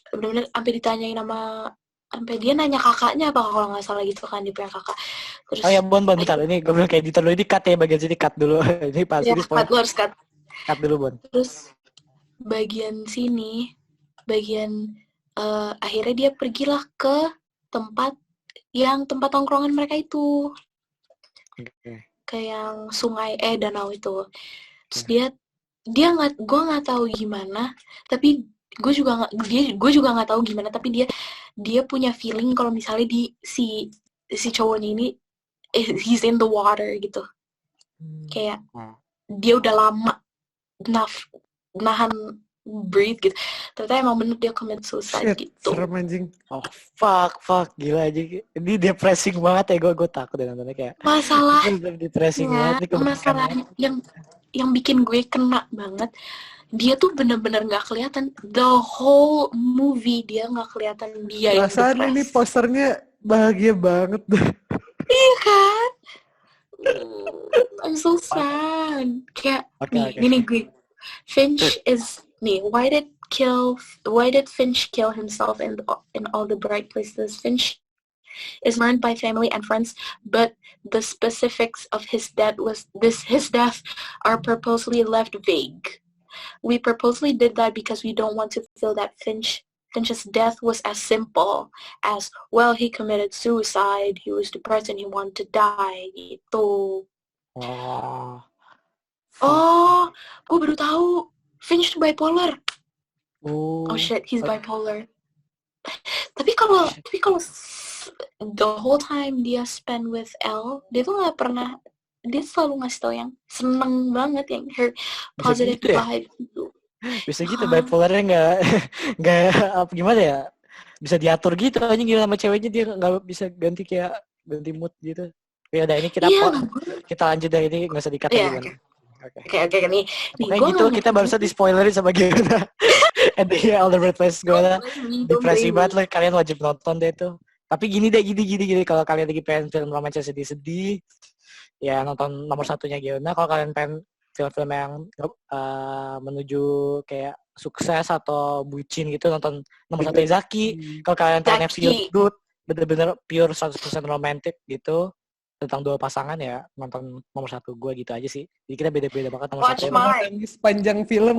benar-benar sampai ditanyain sampai dia nanya kakaknya apa kalau nggak salah gitu kan, dia punya kakak. Terus Bon bentar, ini gue bilang kayak editor dulu, ini cut ya, bagian sini cut dulu. Ini pasti ya, cut, lu harus cut dulu Bon. Terus bagian akhirnya dia pergilah ke tempat tongkrongan mereka itu, ke yang sungai danau itu. Terus gue nggak tahu gimana, tapi gue juga nggak tahu gimana, tapi dia punya feeling kalau misalnya si cowoknya ini he's in the water gitu, kayak dia udah lama nahan breathe gitu. Ternyata emang bener dia commit suicide. Shit, gitu. Serem anjing. Oh fuck gila aja. Ini depressing banget ya, gue takut deh nontonnya kayak. Masalah depressing banget. Masalah yang bikin gue kena banget. Dia tuh bener-bener nggak kelihatan the whole movie, dia nggak kelihatan dia yang depressed. Perasaan ini posternya bahagia banget. Iya kan? I'm so sad. Kayak nih gue Finch is why did Finch kill himself in all the bright places? Finch is mourned by family and friends, but the specifics of his death are purposely left vague. We purposely did that because we don't want to feel that Finch's death was as simple as, well, he committed suicide, he was depressed and he wanted to die gitu. Gue baru tahu Finch bipolar. Oh shit, he's bipolar. Tapi kalau the whole time dia spend with Elle, dia tuh nggak pernah, dia selalu ngasih tau yang seneng banget, yang her positive vibe gitu. Bisa gitu bipolarnya nggak gimana ya, bisa diatur gitu aja gila sama ceweknya, dia nggak bisa ganti mood gitu. Ya udah, ini kita lanjut dari ini, nggak usah dikat lagi. Oke, nih gitu kita barusan di-spoilerin sama Giona. And all the red places gue depresi banget loh, kalian wajib nonton deh tuh. Tapi gini kalau kalian lagi pengen film romansa sedih-sedih, ya nonton nomor satunya Giona. Kalau kalian pengen film-film yang menuju kayak sukses atau bucin gitu, nonton nomor satu Zaki. Kalau kalian pengen feel good, bener-bener pure 100% romantic gitu, tentang dua pasangan, ya nonton nomor satu gue gitu aja sih. Jadi kita beda-beda banget nomor satu. Sepanjang film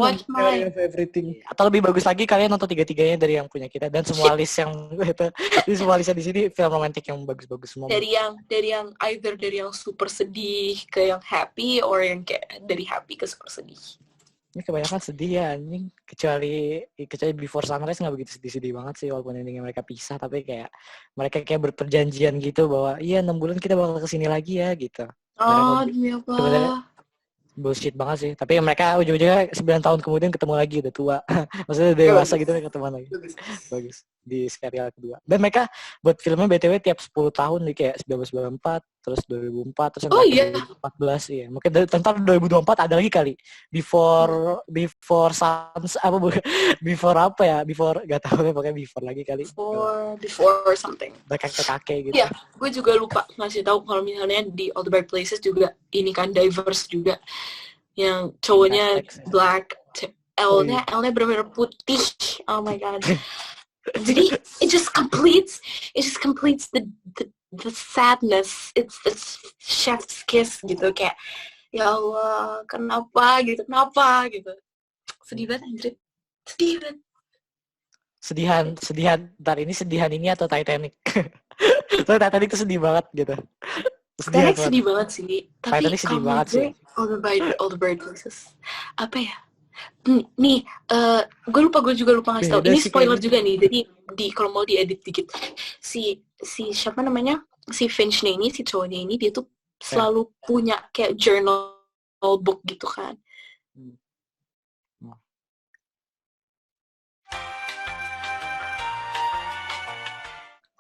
everything. Atau lebih bagus lagi kalian nonton tiga-tiganya dari yang punya kita, dan semua list yang itu. Jadi semua listnya di sini film romantis yang bagus-bagus semua. Dari yang either dari yang super sedih ke yang happy, or yang kayak dari happy ke super sedih. Ini kebanyakan sedih ya anjing, kecuali Before Sunrise nggak begitu sedih-sedih banget sih, walaupun endingnya mereka pisah, tapi kayak mereka kayak berperjanjian gitu bahwa iya 6 bulan kita bakal kesini lagi ya gitu. Demi apa? Sebenarnya bullshit banget sih, tapi mereka ujung-ujungnya 9 tahun kemudian ketemu lagi, udah tua. Maksudnya dewasa gitu, ketemu lagi. Bagus di serial kedua. Dan mereka buat filmnya BTW tiap 10 tahun nih, kayak 1994, terus 2004, terus yang Oh terakhir iya. 2014 ya. Mungkin tentang 2024 ada lagi kali. Before Suns before apa ya? Before gak tahu ya, pokoknya before lagi kali. Before something. Kakek gitu. Iya, gue juga lupa ngasih tahu kalau misalnya di All the Bright Places juga ini kan diverse juga. Yang cowoknya black, L-nya benar-benar putih. Oh my god. Jadi it just completes the sadness. It's chef's kiss gitu, kayak ya Allah, kenapa gitu. Sedih banget anjir. Sedih banget. Sedihan. Ntar ini sedihan ini atau Titanic? Soalnya Titanic tuh sedih banget gitu. Titanic sedih banget sih. Tapi Titanic sedih banget sih. All the Bright Places. Apa ya? Nih, gue juga lupa ngasih tau. Ini spoiler juga nih. Jadi kalau mau diedit dikit, si siapa namanya, si Finch-nya ini, si cowoknya ini, dia tuh selalu punya kayak journal book gitu kan.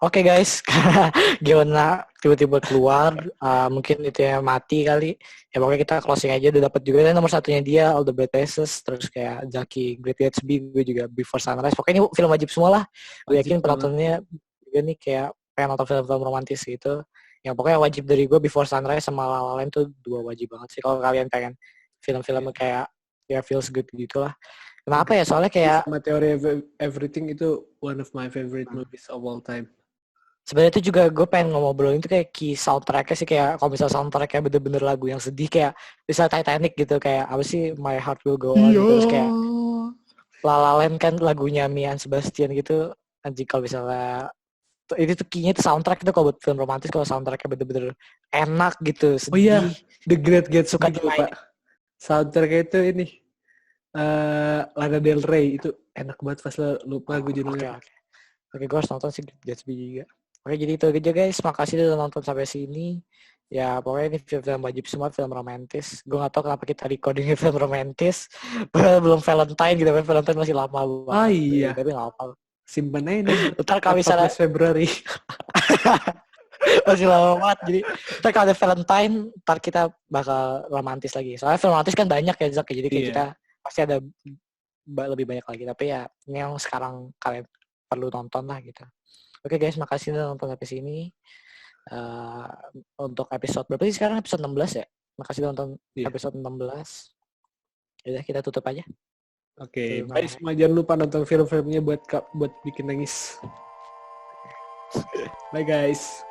Oke guys, karena Giona tiba-tiba keluar, mungkin itu ya mati kali. Ya pokoknya kita closing aja, udah dapat juga. Dan nomor satunya dia All the Bright Places, terus kayak Jackie, Great Gatsby, gue juga Before Sunrise. Pokoknya ini film wajib semua lah. Gue yakin penontonnya juga nih kayak pengen nonton film-film romantis gitu. Yang pokoknya wajib dari gue Before Sunrise sama La La Land tuh 2 wajib banget sih. Kalau kalian pengen film-film kayak ya feels good gitu lah. Kenapa ya? Soalnya kayak sama Theory of Everything itu one of my favorite movies of all time. Sebenarnya itu juga gue pengen ngobrolin itu kayak key soundtracknya sih, kayak kalau misalnya soundtracknya bener-bener lagu yang sedih kayak misalnya Titanic gitu, kayak apa sih My Heart Will Go On gitu, terus kayak La La Land kan lagunya Mian Sebastian gitu. Anjing kalau misalnya itu tuh key-nya itu soundtrack itu kalau buat film romantis, kalau soundtracknya bener-bener enak gitu, sedih. Oh iya, The Great Gatsby suka gitu Pak. Soundtracknya itu ini Lana Del Rey, itu enak banget pas lo lupa gue judulnya. Oke, gue harus nonton sih Gatsby juga. Oke, jadi itu aja guys. Makasih udah nonton sampai sini. Ya, pokoknya ini film wajib semua, film romantis. Gue gak tau kenapa kita recordingnya film romantis. Belum Valentine gitu, Valentine masih lama banget. Ah iya. Tapi gak apa-apa. Simpen aja nih. Ntar kalau misalnya 14 Februari. masih lama banget. Jadi ntar kalau ada Valentine, ntar kita bakal romantis lagi. Soalnya film romantis kan banyak ya, Zak. Jadi kayak kita pasti ada lebih banyak lagi. Tapi ya, ini yang sekarang kalian perlu nonton lah gitu. Oke guys, makasih udah nonton sampai sini. Untuk episode berapa sih sekarang? Episode 16 ya? Makasih udah nonton episode 16. Yaudah, kita tutup aja. Oke, guys, jangan lupa nonton film-filmnya buat bikin nangis. Bye guys.